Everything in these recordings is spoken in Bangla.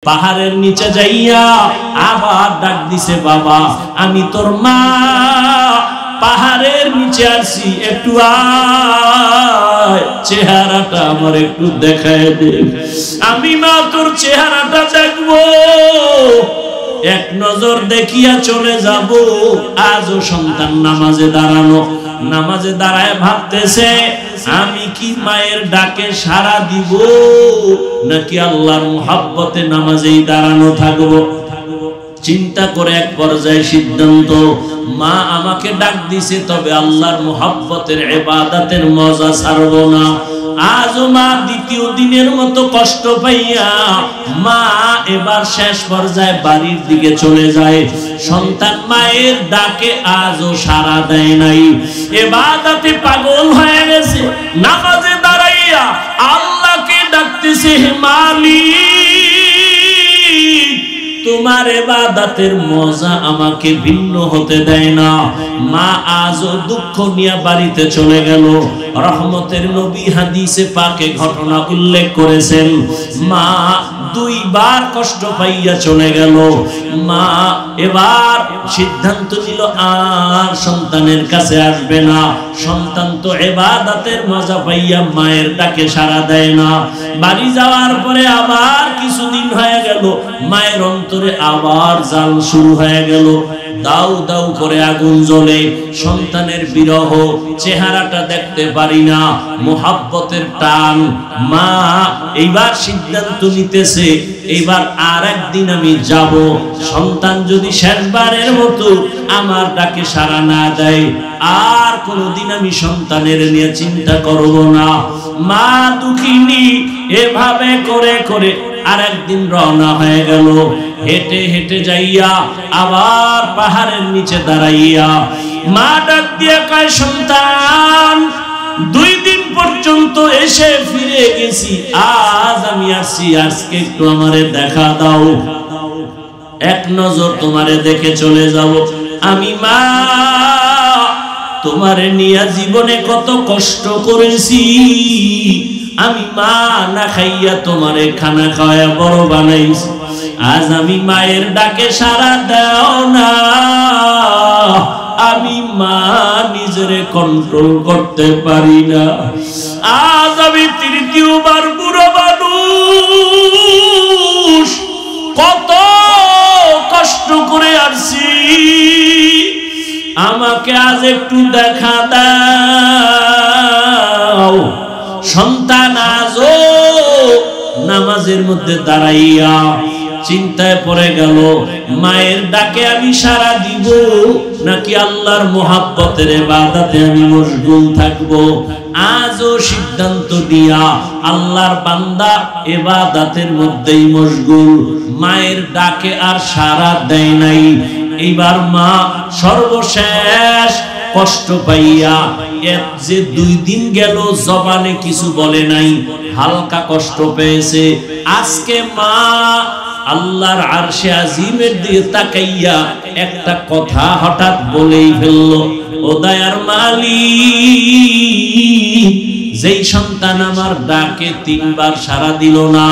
পাহাড়ের নিচে যাইয়া আবার ডাক দিছে, বাবা আমি তোর মা, পাহাড়ের নিচে আসি, একটু আয়, চেহারাটা আমার একটু দেখায় দে, আমি মা তোর চেহারাটা দেখবো, এক নজর দেখিয়া চলে যাব। আজও সন্তান নামাজে দাঁড়ানো, নামাজে দাঁড়ায় ভাবতেছে আমি কি মায়ের ডাকে সাড়া দিব নাকি আল্লাহর মুহাব্বতে নামাজেই দাঁড়ানো থাকবো। চিন্তা করে এক পর্যায়ে সিদ্ধান্ত, মা আমাকে ডাক দিছে, তবে আল্লাহর মুহাব্বতের ইবাদতের মজা ছাড়বো না। আজও মা দ্বিতীয় দিনের মতো কষ্ট পাইয়া মা এবার শেষ পর্যায়ে বাড়ির দিকে চলে যায়। সন্তান মায়ের ডাকে আজও সাড়া দেয় নাই, ইবাদতে পাগল হয়ে গেছে, নামাজে দাঁড়াইয়া আল্লাহকে ডাকতেছে, হে মালিক তোমার ইবাদতের মজা আমাকে ভিন্ন হতে দেয় না। মা আজও দুঃখ নিয়ে বাড়িতে চলে গেল। রহমতের নবী হাদিসে পাকে ঘটনা উল্লেখ করেছেন, মা দুইবার কষ্ট পাইয়া চলে গেল। মা এবার সিদ্ধান্ত নিল আর সন্তানের কাছে আসবে না। সন্তান তো ইবাদতের মজা পাইয়া মায়ের ডাকে সাড়া দেয় না। বাড়ি যাওয়ার পরে আবার কিছুদিন হয়ে গেল, মায়ের অন্তরে আবার জাল শুরু হয়ে গেল, দাউ দাউ করে আগুন জ্বলে। সন্তানের বিরহ, চেহারাটা দেখতে পারি না, মুহাব্বতের টান। মা এইবার সিদ্ধান্ত নিতেছে, এইবার আর একদিন আমি যাব, সন্তান যদি শেষবারের মতো আমার ডাকে সাড়া না দেয় আর কোনদিন আমি সন্তানের নিয়ে চিন্তা করব না। মা দুঃখিনী এভাবে করে করে আর একদিন রওনা হয়ে গেল। হেঁটে হেঁটে যাইয়া আবার পাহাড়ের নিচে দাঁড়াইয়া মা ডাক দিয়া কয়, সন্তান 2 দিন পর্যন্ত এসে ফিরে গেছি, আজ আমি আসছি, আজকে একটু আমারে দেখা দাও, এক নজর তোমারে দেখে চলে যাব। আমি মা তোমারে নিয়ে জীবনে কত কষ্ট করেছি, আমি মা না খাইয়া তোমারে খানা খাওয়া বড় বানাইছি, আজ আমি মায়ের ডাকে সাড়া দাও না, আমি মা নিজেরে কন্ট্রোল করতে পারি না। আজ আমি তৃতীয়বার বুড়ো মানুষ, কত কষ্ট করে আসছি, আমাকে আজ একটু দেখা দাও। সন্তান আজও নামাজের মধ্যে দাঁড়াইয়া চিন্তায় পড়ে গেল, মায়ের ডাকে আমি সাড়া দিব নাকি আল্লাহর মুহাব্বতের ইবাদতে আমি মশগুল থাকব। আজও সিদ্ধান্ত দিয়া আল্লাহর বান্দা ইবাদতের মধ্যেই মশগুল, মায়ের ডাকে আর সাড়া দেয় নাই। এইবার মা সর্বশেষ কষ্ট পাইয়া যে 2 দিন গেল জবানে কিছু বলে নাই, হালকা কষ্ট পেয়েছে। আজকে মা আল্লাহর আরশে আজিমের দিকে তাকাইয়া একটা কথা হঠাৎ বলেই ফেলল, ও দয়ার মালিক, যেই সন্তান আমার ডাকে 3 বার সাড়া দিল না,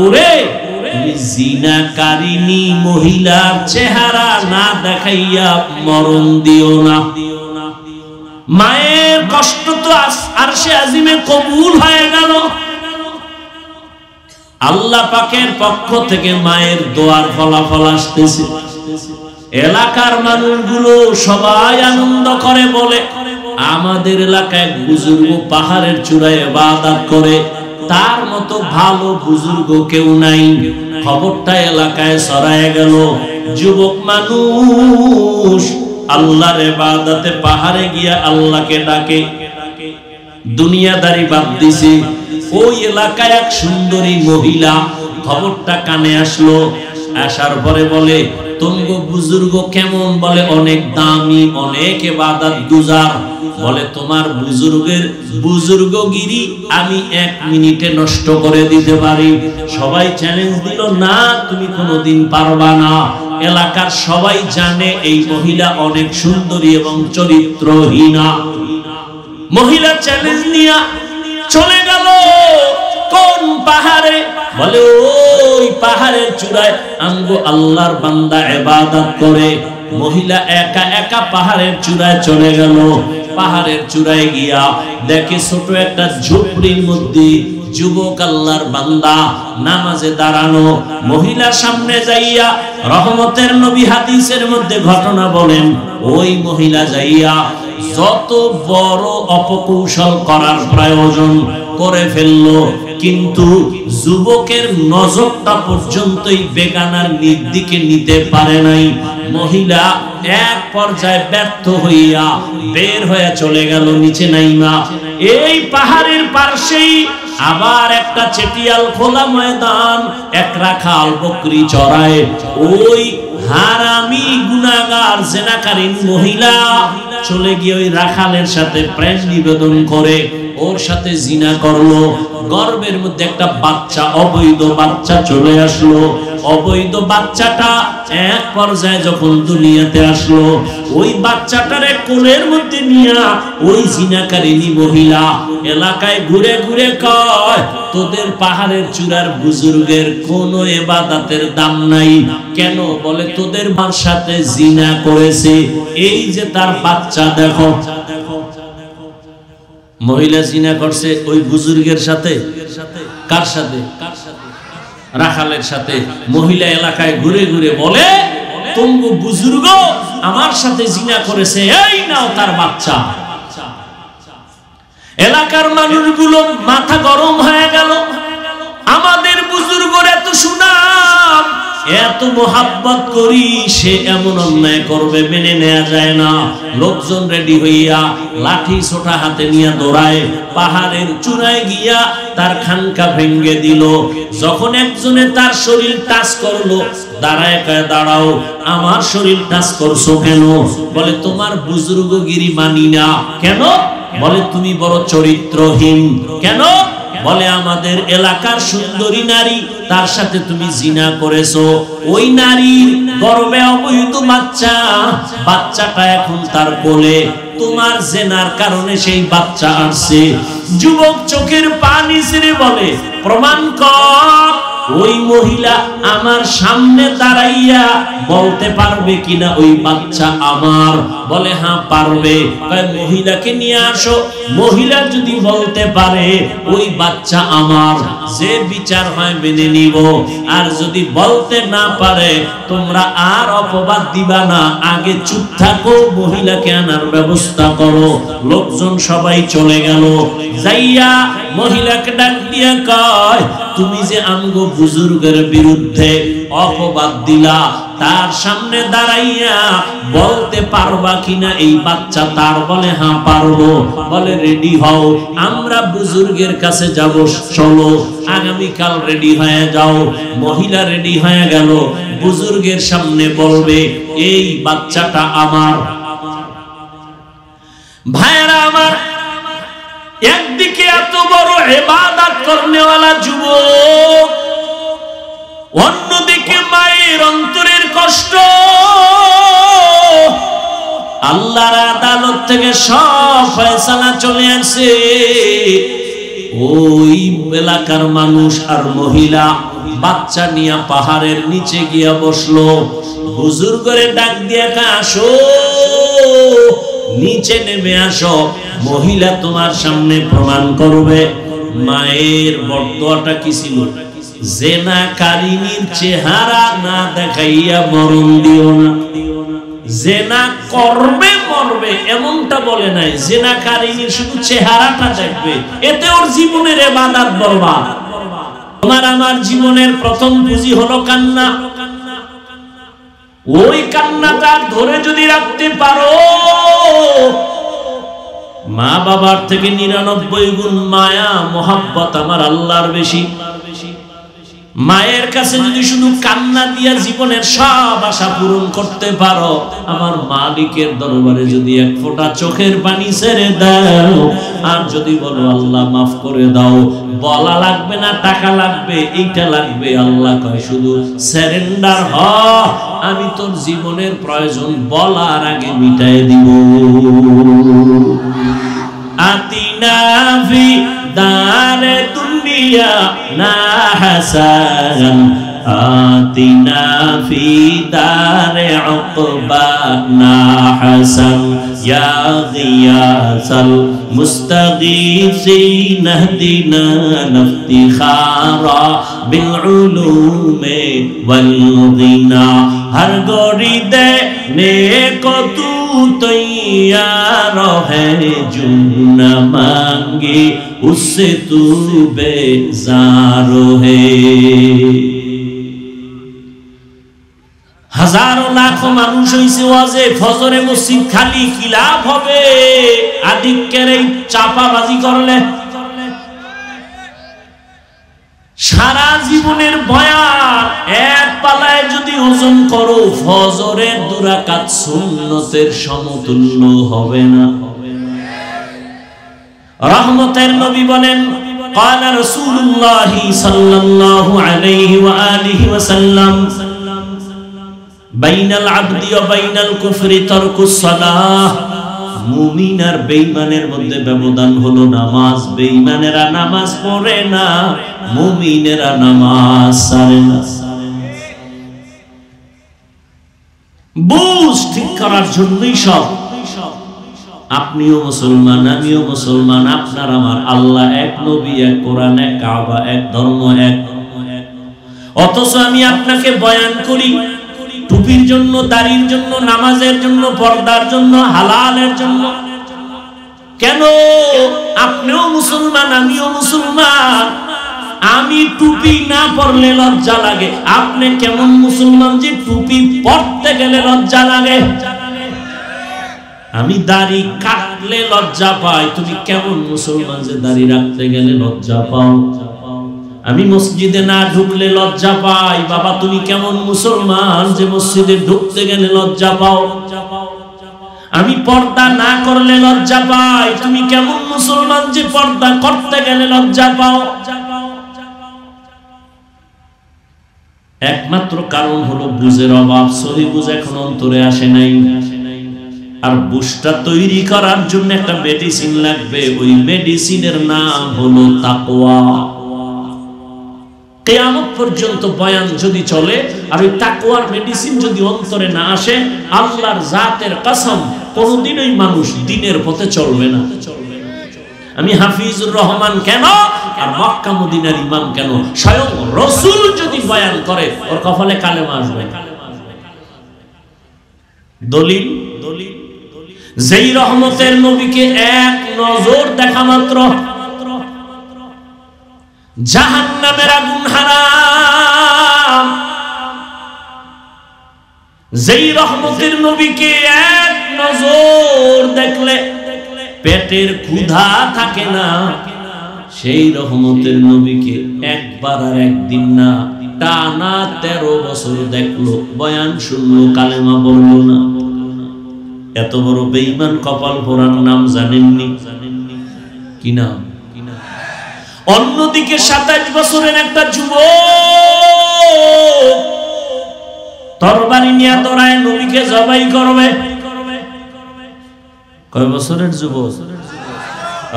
ওরে জিনাকারিনী মহিলার চেহারা না দেখাইয়া মরণ দিও না। মায়ের কষ্ট তো আরশে আজিমে কবুল হয়ে গেল। আল্লাহ পাকের পক্ষ থেকে মায়ের দোয়ার ফলাফল আসতেছে। এলাকার মানুষগুলো সবাই আনন্দ করে বলে, আমাদের এলাকায় বুজুর্গ পাহাড়ের চূড়ায় ইবাদত করে, তার মতো ভালো বুজুর্গ কেউ নাই। খবরটা এলাকায় ছড়ায় গেল। যুবক মানুষ আল্লাহর ইবাদতে পাহাড়ে গিয়া আল্লাহকে ডাকে, দুনিয়াদারি বাদ দিছে। ওই এলাকায় এক সুন্দরী মহিলা, খবরটা কানে আসলো। আসার পরে বলে, তুমগো বুজুর্গ কেমন? বলে অনেক দামি, অনেক ইবাদত গুজার। বলে তোমার বুজুর্গগিরি আমি 1 মিনিটে নষ্ট করে দিতে পারি। সবাই চ্যালেঞ্জ দিল, না তুমি কোনোদিন পারবা না। এলাকার সবাই জানে এই মহিলা অনেক সুন্দরী এবং চরিত্রহীনা। মহিলা চ্যালেঞ্জ নিয়ে চলে গেল। কোন পাহাড়ে? বলে ওই পাহাড়ের চূড়ায় আমগো আল্লাহর বান্দা ইবাদত করে। মহিলা একা একা পাহাড়ের চূড়ায় চলে গেল। পাহাড়ের চূড়ায় গিয়া দেখে ছোট একটা ঝুপড়ির মধ্যে যুবক আল্লাহর বান্দা নামাজে দাঁড়ানো। মহিলা সামনে যাইয়া, রহমতের নবী হাদিসের মধ্যে ঘটনা বলেন, ওই মহিলা যাইয়া যত বড় অপকৌশল করার প্রয়োজন করে ফেললো, কিন্তু যুবকের নজরটা পর্যন্তই বেগানার দিকে নিতে পারে নাই। মহিলা এক পর্যায়ে ব্যর্থ হইয়া বের হয়ে চলে গেল নিচে নাইমা। এই পাহাড়ের পাশেই আবার একটা চেটিয়াল খোলা ময়দান, এক রাখাল বকরি চড়ায়। ওই হারামি গুনাহগার জেনাকারীন মহিলা চলে গিয়ে ওই রাখালের সাথে প্রেম নিবেদন করে ওর সাথে জিনা করলো। গর্ভের মধ্যে একটা বাচ্চা, অবৈধ বাচ্চা চলে আসলো। অবৈধ বাচ্চাটা এক পর্যায়ে যখন দুনিয়াতে আসলো, ওই বাচ্চাটারে কোলের মধ্যে নিয়া ওই জিনাকারিনী মহিলা এলাকায় ঘুরে ঘুরে কয়, তোদের পাহাড়ের চূড়ার বুজুর্গের কোনো ইবাদতের দাম নাই কেন? বলে তোদের মার সাথে জিনা করেছে, এই যে তার বাচ্চা দেখো। মহিলা জিনা করছে ওই বুজুর্গের সাথে। কার সাথে? রাখালের সাথে। মহিলা এলাকায় ঘুরে ঘুরে বলে, তোমগো বুজুর্গ আমার সাথে জিনা করেছে, এই নাও তার বাচ্চা। এলাকার মানুষগুলো মাথা গরম হয়ে গেল। আমাদের বুজুর্গর এত সুনাম, এত মোহাব্বত করি, সে এমন অন্যায় করবে মেনে নেওয়া যায় না। লোকজন রেডি হইয়া লাঠি ছোটা হাতে নিয়ে দৌড়ায়, পাহাড়ের চূড়ায় গিয়া তার খানকা ভেঙ্গে দিল। যখন একজনে তার শরীর টাচ করলো, দাঁড়ায় কয়, দাঁড়াও, আমার শরীর টাচ করছো কেন? বলে তোমার বুজুর্গগিরি মানি না। কেন? বলে তুমি বড় চরিত্রহীন। কেন? বলে আমাদের এলাকার সুন্দরী নারী, তার সাথে তুমি জিনা করেছো। ওই নারীর গর্ভে অবৈধ বাচ্চা, বাচ্চাটা এখন তার কোলে, তোমার জেনার কারণে সেই বাচ্চা আসছে। যুবক চোখের পানি ছেড়ে বলে, প্রমাণ কর। ওই মহিলা আমার সামনে দাঁড়াইয়া বলতে পারবে কিনা ওই বাচ্চা আমার? বলে হ্যাঁ পারবে। মহিলাকে নিয়ে আসো। মহিলা যদি বলতে পারে ওই বাচ্চা আমার, যে বিচার হয় মেনে নিব। আর যদি বলতে না পারে, তোমরা আর অপবাদ দিবা না, আগে চুপ থাকো, মহিলাকে আনার ব্যবস্থা করো। লোকজন সবাই চলে গেল। যাইয়া মহিলাকে ডাক দিয়া কয়, তুমি যে আমগো বুজুর্গের বিরুদ্ধে অপবাদ দিলা, তার সামনে দাঁড়াইয়া বলতে পারবা কিনা এই বাচ্চা তার? বলে হ্যাঁ পারবো। বলে রেডি হও, আমরা বুজুর্গের কাছে যাব, চলো। আগামীকাল রেডি হয়ে যাও। মহিলা রেডি হয়ে গেল, বুজুর্গের সামনে বলবে এই বাচ্চাটা আমার। ভাইরা আমার, একদিকে এত বড় ইবাদত করনেওয়ালা যুবক, অন্যদিকে মায়ের অন্তরের কষ্ট। আল্লাহর আদালত থেকে সব ফয়সালা চলে আসে। ওই এলাকার মানুষ আর মহিলা বাচ্চা নিয়ে পাহাড়ের নিচে গিয়া বসলো। বুজুর্গরে ডাক দিয়া আসো, নিচে নেমে আসো, মহিলা তোমার সামনে প্রমাণ করবে। মায়ের বরদোয়াটা কি ছিল? জেনাকারিনীর চেহারা না দেখাইয়া মরণ দিও না। জেনা করবে মরবে এমনটা বলে নাই, জেনাকারিনীর শুধু চেহারাটা দেখবে, এতে ওর জীবনের ইবাদত বরবাদ। তোমার আমার জীবনের প্রথম পুঁজি হলো কান্না। ওই কান্নাটা ধরে যদি রাখতে পারো, মা বাবার থেকে 99 গুণ মায়া মোহাব্বত আমার আল্লাহর বেশি। মায়ের কাছে যদি শুধু কান্না দিয়া জীবনের সব আশা পূরণ করতে পারো, আমার মালিকের দরবারে যদি এক ফোঁটা চোখের পানি ছেড়ে দাও, আর যদি বলো আল্লাহ মাফ করে দাও, বলা লাগবে না টাকা লাগবে, এইটা লাগবে, আল্লাহ কয় শুধু সারেন্ডার হ, আমি তোর জীবনের প্রয়োজন বলার আগে মিটাই দিব। আতিনা ফি দারে দুনিয়া না হাসান আতিনা ফি দারে উকবা না হাসান ইয়া গিয়াসাল মুস্তাগীসিন ইহদিনা নাফতিখারা বিল উলুমে ওয়াল গিনা हर गोरी देने को तू तैयार है जो न मांगे उससे तू बेजार है हजारों लाखों মানুষ হইছে ওয়াজে ফজরে মসজিদ খালি কি লাভ হবে আদিকের এই চাপাবাজি করলে সারা জীবনের বয়ান এক পালায় যদি ওজন করো ফজরের 2 রাকাত সুন্নতের সমতুল্য হবে না রহমতের নবী বলেন قال رسول الله صلى الله عليه واله وسلم بين العبد وبين الكفر ترك الصلاه মুমিন আর বেঈমানের মধ্যে ব্যবধান হলো নামাজ বেঈমানেরা নামাজ পড়ে না মুমিনেরা নামাজ ছাড়ে না বুঝ ঠিক করার জন্যই সব আপনিও মুসলমান আমিও মুসলমান আপনার আমার আল্লাহ এক নবী এক কোরআন এক কাবা এক ধর্ম এক অথচ আমি আপনাকে বয়ান করি টুপির জন্য দাড়ির জন্য নামাজের জন্য পর্দার জন্য হালালের জন্য কেন আপনিও মুসলমান আমিও মুসলমান আমি টুপি না পরলে লজ্জা লাগে আপনি কেমন মুসলমান যে টুপি পরতে গেলে লজ্জা লাগে আমি দাড়ি কাটলে লজ্জা পাই তুমি কেমন মুসলমান যে দাড়ি রাখতে গেলে লজ্জা পাও আমি মসজিদে না ঢুকলে লজ্জা পাই বাবা তুমি কেমন মুসলমান যে মসজিদে ঢুকতে গেলে লজ্জা পাও আমি পর্দা না করলে লজ্জা পাই তুমি কেমন মুসলমান যে পর্দা করতে গেলে লজ্জা পাও একমাত্র কারণ হলো বুঝের অভাব সহি বুঝ এখন অন্তরে আসে নাই আর বুঝটা তৈরি করার জন্য একটা মেডিসিন লাগবে ওই মেডিসিনের নাম হলো তাকওয়া কিয়ামত পর্যন্ত বয়ান যদি চলে আর ওই তাকওয়ার মেডিসিন যদি অন্তরে না আসে আল্লাহর জাতের কসম কোনদিনই মানুষ দ্বীনের পথে চলবে না আমি হাফিজুর রহমান কেন আর মক্কা মদিনার ইমাম কেন স্বয়ং রাসূল যদি বয়ান করে ওর কপালে কালেমা আসবে দলিল যেই রহমতের নবীকে এক নজর দেখা মাত্র জাহান্নামের আগুন হারাম যেই রহমতের নবীকে এক নজর দেখলে পেটের ক্ষুধা থাকে না সেই রহমতের নবীকে একবার আর একদিন না টানা 13 বছর দেখলো বয়ান শুনলো কালেমা বললো না এত বড় বেঈমান কপাল পোড়ার নাম জানেননি কি নাম অন্যদিকে 27 বছরের একটা যুবক তরবারি নিয়ে দৌড়ায় নবীকে জবাই করবে কয় বছরের যুবক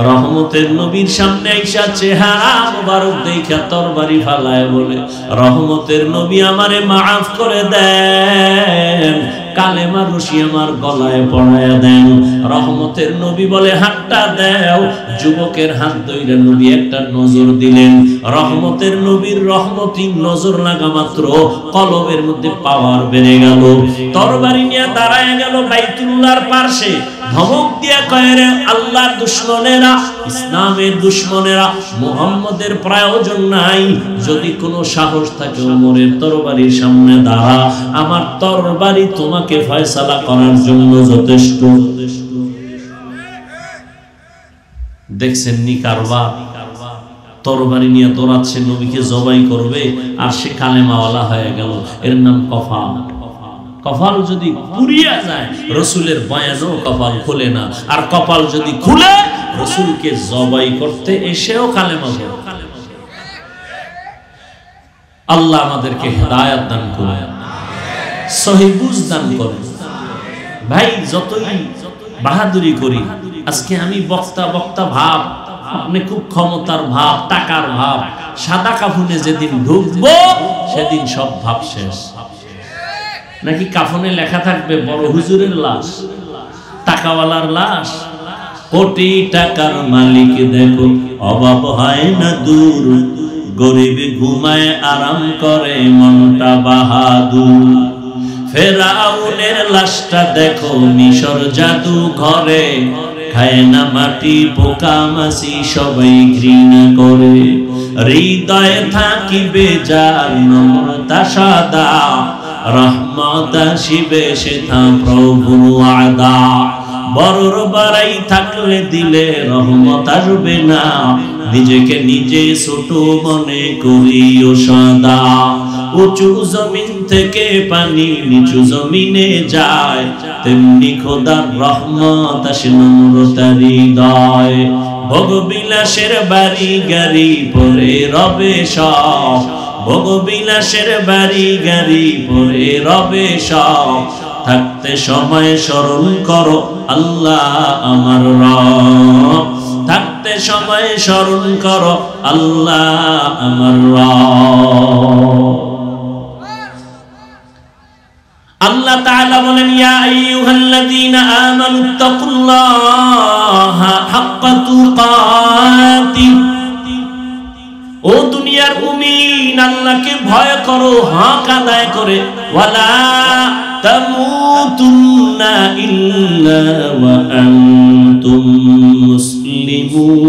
রহমতের নবীর সামনে আইসা চেহারা মোবারক দেখা তরবারি ফালায় বলে রহমতের নবী আমারে মাফ করে দেন কালেমা রশি আমার গলায় পড়ায়া দেন রহমতের নবী বলে হাতটা দাও যুবকের হাত ধইরা নবী একটা নজর দিলেন রহমতের নবীর রহমতি নজর লাগা মাত্র কলবের মধ্যে পাওয়ার বেড়ে গেল তরবারি নিয়ে দাঁড়ায় গেল বাইতুল্লাহর পাশে ধমক দিয়া কয় রে আল্লাহর দুশমনেরা ইসলামের দুশমনেরা মুহাম্মদের প্রয়োজন নাই যদি কোনো সাহস থাকে ওমরের তরবারির সামনে দাঁড়া আমার তরবারি তোমাকে ফয়সালা করার জন্য যথেষ্ট দেখছেন নি কারবার তরবারি নিয়ে দৌড়াচ্ছে নবীকে জবাই করবে আর সে কালেমাওয়ালা হয়ে গেল এর নাম কফাল কপাল যদি পুরিয়া যায় রাসূলের বয়ানও কপাল খুলে না আর কপাল যদি খুলে রাসূলকে জবাই করতে এসেও কালেমা পড়ে আল্লাহ আমাদেরকে হেদায়েত দান করুন সহিহ বুঝ দান করুন ভাই যতই বাহাদুরি করি। আজকে আমি বক্তা বক্তা ভাব, আপনি খুব ক্ষমতার ভাব, টাকার ভাব, সাদা কাফনে যেদিন ঢুকবো সেদিন সব ভাব শেষ। নাকি কাফনে লেখা থাকবে বড় হুজুরের লাশ, টাকাওয়ালার লাশ, কোটি টাকার মালিক দেখো অভাব হয় না দূর, গরিব ঘুমায় আরাম করে মনটা বাহাদুর। ফেরাউনের লাশটা দেখো মিশর জাদু ঘরে, খায় না মাটি পোকা মাছি সবাই ঘৃণা করে। হৃদয়ে থাকিবে যার নম্রতা সাদা, রহমত আসিবে সেথা প্রভুর ওয়াদা। বড়র বাড়াই থাকলে দিলে রহমত আসবে না, নিজেকে নিজে ছোট মনে করিও সদা। উঁচু জমিন থেকে পানি নিচু জমিনে যায়, তেমনি খোদার রহমত আসে নম্রতার হৃদয়। ভোগবিলাসের বাড়ি গাড়ি পরে রবে সব, ভোগবিলাসের বাড়ি গাড়ি পরে রবে সব। থাকতে সময় স্মরণ করো আল্লাহ আমার রব, থাকতে সময় স্মরণ করো আল্লাহ আমার রব। আল্লাহ তাআলা বলেন, ইয়া আইয়ুহাল্লাযীনা আমানুত্তাকুল্লাহা হাক্কা তুকাতিহ, ও দুনিয়ার মুমিন আল্লাহকে ভয় করো হক আদায় করে। ওয়ালা তামুতুন্না ইল্লা ওয়া আনতুম মুসলিমুন।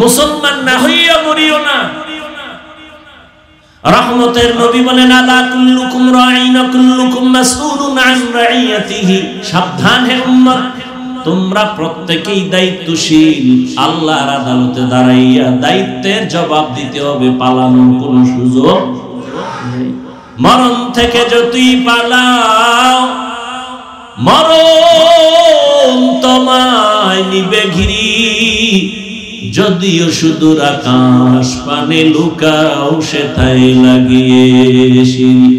মুসলমান না হইয়া মরিও না। রহমতের নবী বলেন, আলা কুল্লুকুম রাঈন কুল্লুকুম মাসউলুন আন রাইয়াতিহি, সাবধান হে উম্মত, তোমরা প্রত্যেকেই দায়িত্বশীল। আল্লাহর আদালতে দাঁড়াইয়া দায়িত্বের জবাব দিতে হবে, পালানোর কোনো সুযোগ নেই। মরণ থেকে যতই পালাও মরণ তোমায় নিবে ঘিরি, যদিও সুদূর আকাশ পানে লুকাও সেথায় লাগিয়ে সিঁড়ি।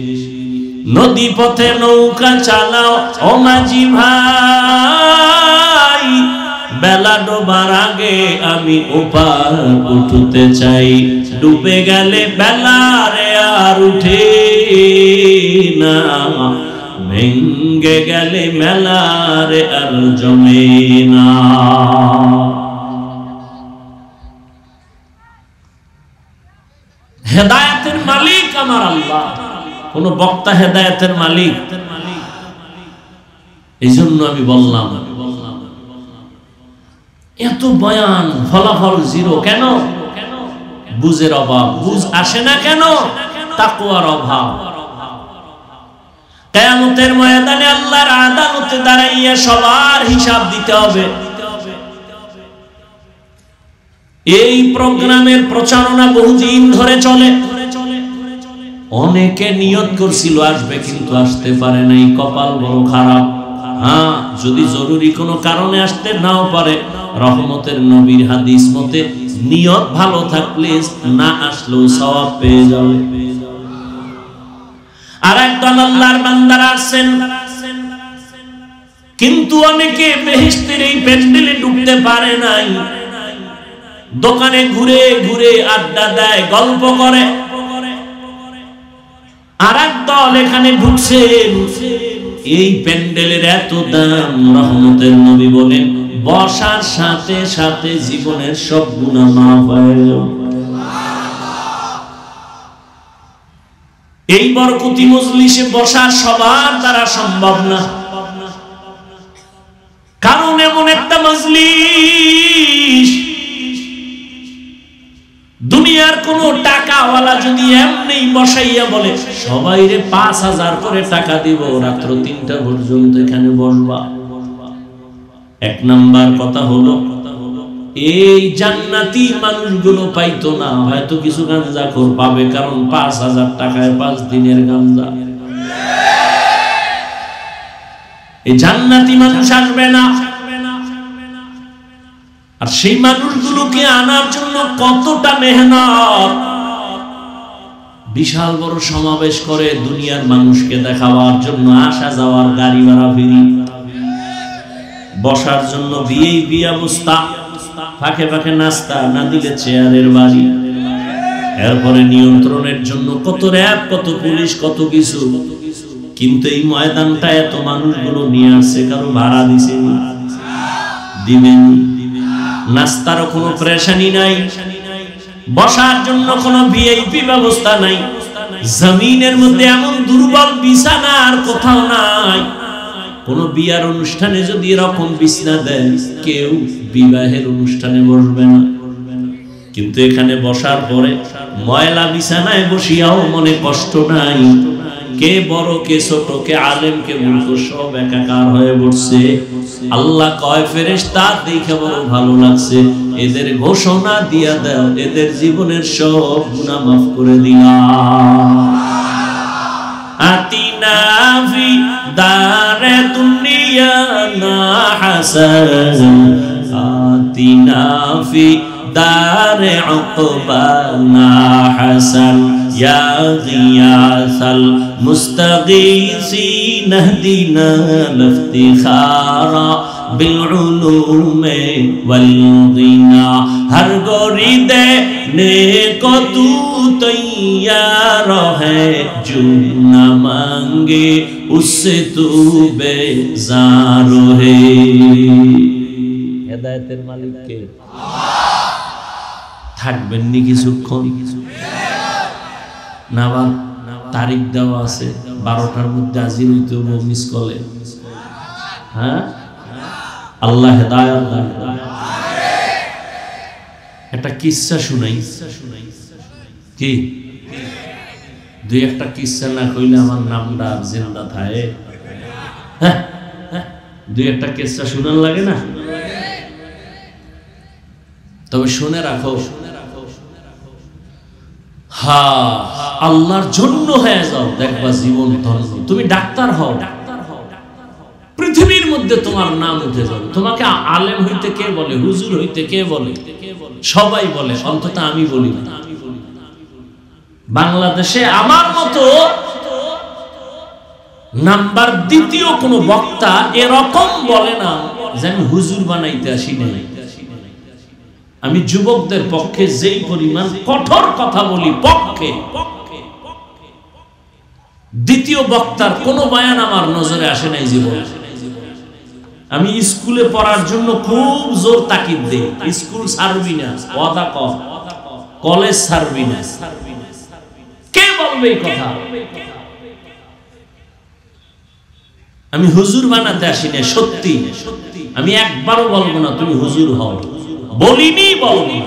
নদী পথে নৌকা চালাও ও মাঝি ভাই, বেলা ডোবার আগে আমি ওপার উঠতে চাই। ডুবে গেলে বেলারে আর উঠে না, ভেঙ্গে গেলে মেলারে আর জমে না। হেদায়েতের মালিক আমার আল্লাহ, কোন বক্তা হেদায়েতের মালিক? এই জন্য আমি বললাম এত বয়ান ফলাফল জিরো কেন? বুঝের অভাব। বুঝ আসে না কেন? তাকওয়ার অভাব। কিয়ামতের ময়দানে আল্লাহর আদালতে দাঁড়াইয়া সবার হিসাব দিতে হবে। এই প্রোগ্রামের প্রচারণা বহুদিন ধরে চলে। অনেকে নিয়ত করছিল আসবে, কিন্তু আসতে পারে নাই, কপাল বড় খারাপ। হ্যাঁ, যদি জরুরি কোনো কারণে আসতে নাও পারে, রহমতের নবীর হাদিস মতে নিয়ত ভালো থাকলে না আসলেও সওয়াব পেয়ে যাবে। আর একদল আল্লাহর বান্দারা আসেন, কিন্তু অনেকে বেহেশতের এই প্যান্ডেলে ঢুকতে পারে নাই। দোকানে ঘুরে ঘুরে আড্ডা দেয়, গল্প করে। আর একদল এখানে ঢুকছেন, এই প্যান্ডেলের এত দাম। রহমতের নবী বলেন, বসার সাথে সাথে জীবনের সব গুনাহ মাফ হয়ে যাবে। এই বরকতি মজলিসে বসার সবার দ্বারা সম্ভব না, কারণ এমন একটা মজলিস, দুনিয়ার কোন টাকাওয়ালা যদি এমনি বসাইয়া বলে সবাইরে ৫,০০০ করে টাকা দিব, রাত্র ৩টা পর্যন্ত এখানে বসবা, এক নাম্বার কথা হলো এই জান্নাতি মানুষগুলো পাইতো না। হয়তো কিছু গাঁজাখোর পাবে, কারণ ৫,০০০ টাকায় ৫ দিনের গাঁজা। এই জান্নাতি মানুষ আসবে না। আর সেই মানুষগুলোকে আনার জন্য কতটা মেহনত। বিশাল বড় সমাবেশ করে দুনিয়ার মানুষকে দেখাবার জন্য, আসা যাওয়ার গাড়ি ভাড়া ফ্রি, বসার জন্য ভিআইপি অবস্থা, ফাঁকে ফাঁকে নাস্তা, না দিলে চেয়ারের বাড়ি, এরপরে নিয়ন্ত্রণের জন্য কত র‍্যাব, কত পুলিশ, কত কিছু। কিন্তু এই ময়দানটা এত মানুষগুলো নিয়ে আসছে, কারো ভাড়া দিছে? দিবেন? নাস্তারও কোনো প্রেশানি নাই, বসার জন্য কোনো ভিআইপি ব্যবস্থা নাই, জমিনের মধ্যে এমন দুর্বল বিছানা আর কোথাও নাই। কোন বিয়ার অনুষ্ঠানে যদি এরকম বিছানা দেন, কেউ বিবাহের অনুষ্ঠানে বসবে না। কিন্তু এখানে বসার পরে ময়লা বিছানায় বসিয়াও মনে কষ্ট নাই। কে বড়, কে ছোট, কে আলেম, কে মূর্খ, সব একাকার হয়ে বসছে। আল্লাহ কয়, ফেরেশতা দেখে বড় ভালো লাগছে, এদের ঘোষণা দিয়া দাও, এদের জীবনের সব গুনাহ মাফ করে দিলাম। আতিনা ফি দারে দুনিয়া না হাসান, আতিনা ফি দারে উকবা না হাসান, ইয়া গিয়াসাল মুস্তাগীসিন ইহদিনা লিফতিখারা बिलउलूमे वल्गिना। हर गोरी देने को तू तैयार है, जो न मांगे उससे तू बेजार है। হেদায়েতের মালিক কে? থাকবেন নি কিছুক্ষণ? না বা তারিখ দেওয়া আছে 12টার মধ্যে হাজির হইতে হবে মিস কলে। হ্যাঁ, আল্লাহ হেদায়েত দান করুন। একটা কিসসা শুনাই। কি দুই একটা কিসসা না কইলে আমার নামটা জিন্দা থাকে। হ্যাঁ, দুই একটা কিসসা শোনার লাগে না? তবে শুনে রাখো, হ্যাঁ, আল্লাহর জন্য হয়ে যাও, দেখবা জীবন ধন্য। তুমি ডাক্তার হও, পৃথিবীর মধ্যে তোমার নাম উঠে যাবে। তোমাকে আলেম হইতে কে বলে, হুজুর হইতে কে বলে? সবাই বলে, অন্তত আমি বলি না। বাংলাদেশে আমার মতো নাম্বার দ্বিতীয় কোন বক্তা এরকম বলে না যে আমি হুজুর বানাইতে আসি নাই। আমি যুবকদের পক্ষে যেই পরিমাণ কঠোর কথা বলি, পক্ষে দ্বিতীয় বক্তার কোন বয়ান আমার নজরে আসে নাই জীবনে। আমি স্কুলে পড়ার জন্য খুব জোর তাকিদ দেই, স্কুল ছাড়বি না, ওয়াদা কর, কলেজ ছাড়বি না। কে বলবে এই কথা? আমি হুজুর বানাতে আসি না, সত্যি। আমি একবারও বলবো না তুমি হুজুর হও, বলিনি, বলবো না।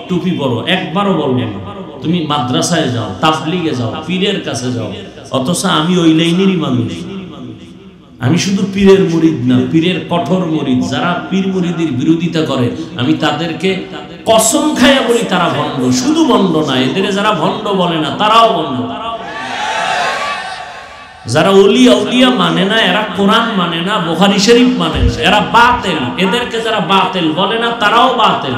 টুপি পরো, একবারও বলবো না। তুমি মাদ্রাসায় যাও, তাবলিগে যাও, পীরের কাছে যাও, অথচ আমি ওই লাইনেরই মানুষ। আমি শুধু পীরের মুরিদ না, পীরের কঠোর মুরিদ। যারা পীর মুরিদের বিরোধিতা করে, আমি তাদেরকে কসম খাইয়া বলি তারা ভণ্ড। শুধু ভণ্ড না, এদের যারা ভণ্ড বলে না তারাও ভণ্ড। যারা ওলিয়া উলিয়া মানে না, এরা কোরআন মানে না, বুখারী শরীফ মানে না, এরা বাতিল। এদেরকে যারা বাতিল বলে না তারাও বাতিল।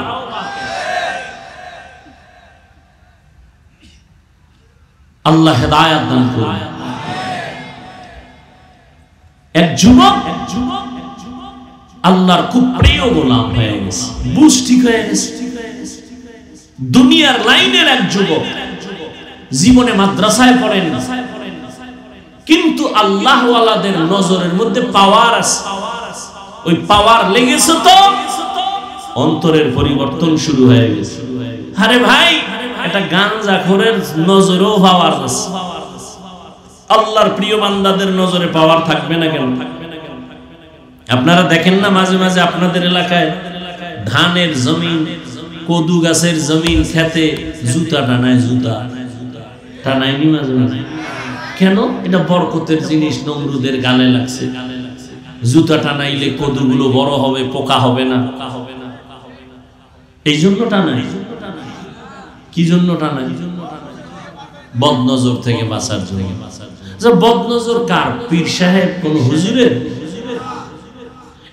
আল্লাহ হেদায়েত দান করুন। এক যুবক আল্লাহর খুব প্রিয় গোলাম হয়ে গেছে, বুঝ ঠিক হয়ে গেছে। দুনিয়ার লাইনের এক যুবক, জীবনে মাদ্রাসায় পড়েন না, কিন্তু আল্লাহ ওয়ালাদের নজরের মধ্যে পাওয়ার আছে। ওই পাওয়ার লেগেছে তো অন্তরের পরিবর্তন শুরু হয়ে গেছে। আরে ভাই, এটা গাঞ্জাখোরের নজরেও পাওয়ার আছে। আল্লাহর প্রিয় বান্দাদের নজরে পাওয়ার থাকবে না কেন? আপনারা দেখেন না মাঝে মাঝে আপনাদের এলাকায় ধানের জমিন, কদু গাছের জমিন, খেতে জুতা টানায়, জুতা টানায়নি মাঝে মাঝে? কেন? এটা বরকতের জিনিস, নমরুদের গালে লাগছে। জুতা টানাইলে কদুগুলো বড় হবে, পোকা হবে না, এই জন্য টানাই। কি জন্য টানাই? বদনজর থেকে বাঁচার জন্য। বদনজর কার? পীর সাহেব, কোন হুজুরের?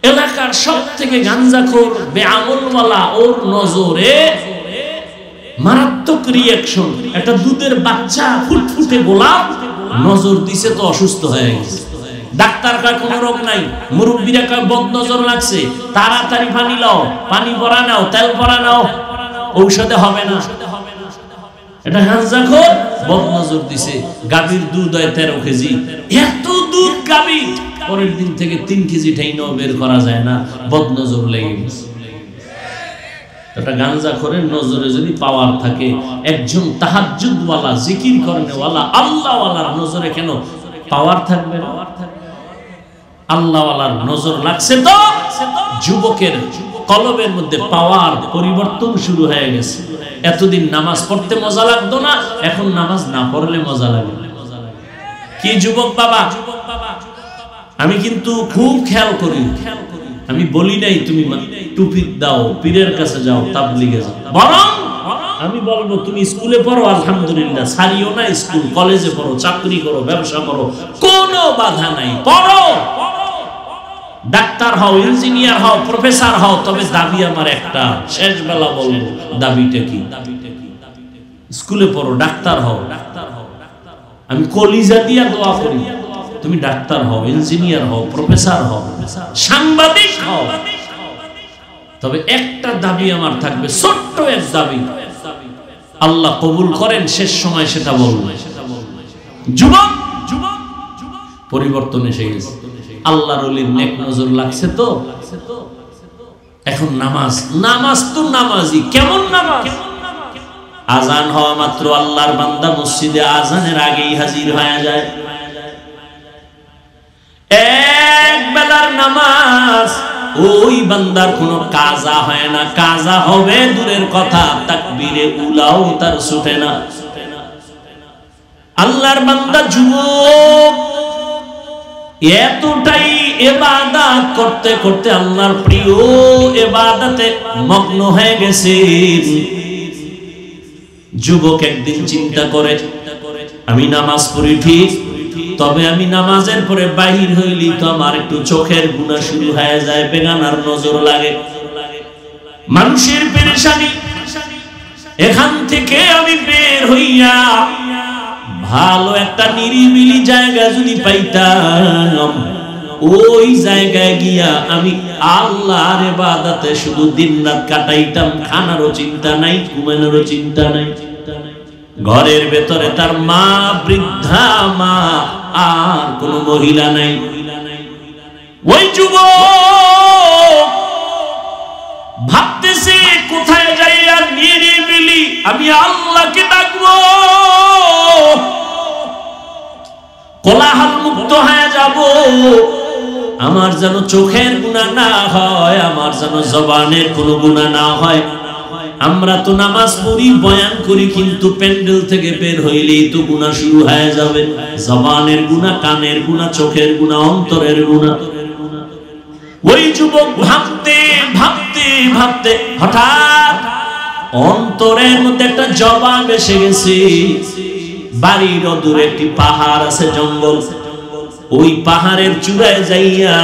এলাকার সব থেকে গাঞ্জাখোর বেআমলওয়ালা, ওর নজরে মারাত্মক রিঅ্যাকশন। একটা দুধের বাচ্চা ফুটফুটে গোলাপ নজর দিছে তো অসুস্থ হয়ে গেছে। ডাক্তার কয় কোনো রোগ নাই, মুরব্বীরা কয় বদ নজর লাগছে, তাড়াতাড়ি পানি লাও, পানি ভরা নাও, তেল ভরা নাও, ঔষধে হবে না। এটা গাঁজাখোর বদ নজর দিছে। গাভীর দুধ হয় 13 কেজি, এত দুধ গাভী, পরের দিন থেকে 3 কেজি ঠাইনাও বের করা যায় না, বদ নজর লেগে গেছে। এটা গাঁজাখোরের নজরে যদি পাওয়ার থাকে, একজন তাহাজ্জুদওয়ালা, জিকির করেনওয়ালা, আল্লাহওয়ালার নজরে কেন পাওয়ার থাকবে না? আল্লাহওয়ালার নজর লাগছে তো যুবকের কলবের মধ্যে পাওয়ার পরিবর্তন শুরু হয়ে গেছে। এতদিন নামাজ পড়তে মজা লাগতো না, এখন নামাজ না পড়লে মজা লাগে। কি যুবক বাবা, আমি কিন্তু খুব খেয়াল করি, আমি বলি নাই তুমি টুপি দাও, পীরের কাছে যাও, তাবলীগে যাও, বরং আমি বলবো তুমি স্কুলে পড়ো, আলহামদুলিল্লাহ, ছাড়িও না স্কুল, কলেজে পড়ো, চাকরি করো, ব্যবসা করো, কোনো বাধা নাই, পড়ো, ডাক্তার হও, ইঞ্জিনিয়ার হও, প্রফেসর হও, তবে দাবি আমার একটা, শেষ বেলা বলবো দাবিটা কি? স্কুলে পড়ো, ডাক্তার হও। আমি কলিজা দিয়া দোয়া করি, তুমি ডাক্তার হও, ইঞ্জিনিয়ার হও, প্রফেসর হও, সাংবাদিক হও, তবে একটা দাবি আমার থাকবে, ছোট্ট এক দাবি, আল্লাহ কবুল করেন শেষ সময় সেটা বলবো। যুবক, পরিবর্তন এসে গেছে, আল্লাহর ওলির নেক নজর লাগছে তো এখন নামাজ, নামাজ তো নামাজি, কেমন নামাজ? আজান হওয়া মাত্র আল্লাহর বান্দা মসজিদে আজানের আগেই হাজির হয়ে যায়। এক বেলার নামাজ, ওই বান্দার কোনো কাজা হয় না, কাজা হবে দূরের কথা, তাকবীরে উলাও তার ছুটে না। আল্লাহর বান্দা যুবক এতটাই ইবাদত করতে করতে আল্লাহর প্রিয় ইবাদতে মগ্ন হয়ে গেছে। যুবক একদিন চিন্তা করে, আমি নামাজ পড়ি ঠিক, তবে আমি নামাজের পরে বাহির হইলি তো আমার একটু চোখের গুনাহ শুরু হয়ে যায়, বেগানার নজর লাগে, মানুষের পেরেশানি, এখান থেকে আমি বের হইয়া ভালো একটা নিরিবিলি জায়গা যদি পাইতাম, ওই জায়গায় গিয়া আমি আল্লাহর ইবাদতে শুধু দিনরাত কাটাইতাম, খানারও চিন্তা নাই, ঘুমানোরও চিন্তা নাই। ঘরের ভেতরে তার মা, বৃদ্ধা মা, আর কোনো মহিলা নাই। ওই যুবক ভাবতেছে কোথায় যাই আর নিরিবিলি আমি আল্লাহকে ডাকবো, কোলাহল মুক্ত হয়ে যাব, আমার যেন চোখের গুনাহ না হয়, আমার যেন জবানের কোনো গুনাহ না হয়। আমরা তো নামাজ পড়ি, বয়ান করি, কিন্তু প্যান্ডেল থেকে বের হইলেই তো গুনাহ শুরু হয়ে যাবে, জবানের গুনাহ, কানের গুনাহ, চোখের গুনাহ, অন্তরের গুনাহ। ওই যুবক ভাবতে ভাবতে ভাবতে হঠাৎ অন্তরের মধ্যে একটা জবাব এসে গেছে। বাড়ির দূরে একটি পাহাড় আছে, জঙ্গল, ওই পাহাড়ের চূড়ায় যাইয়া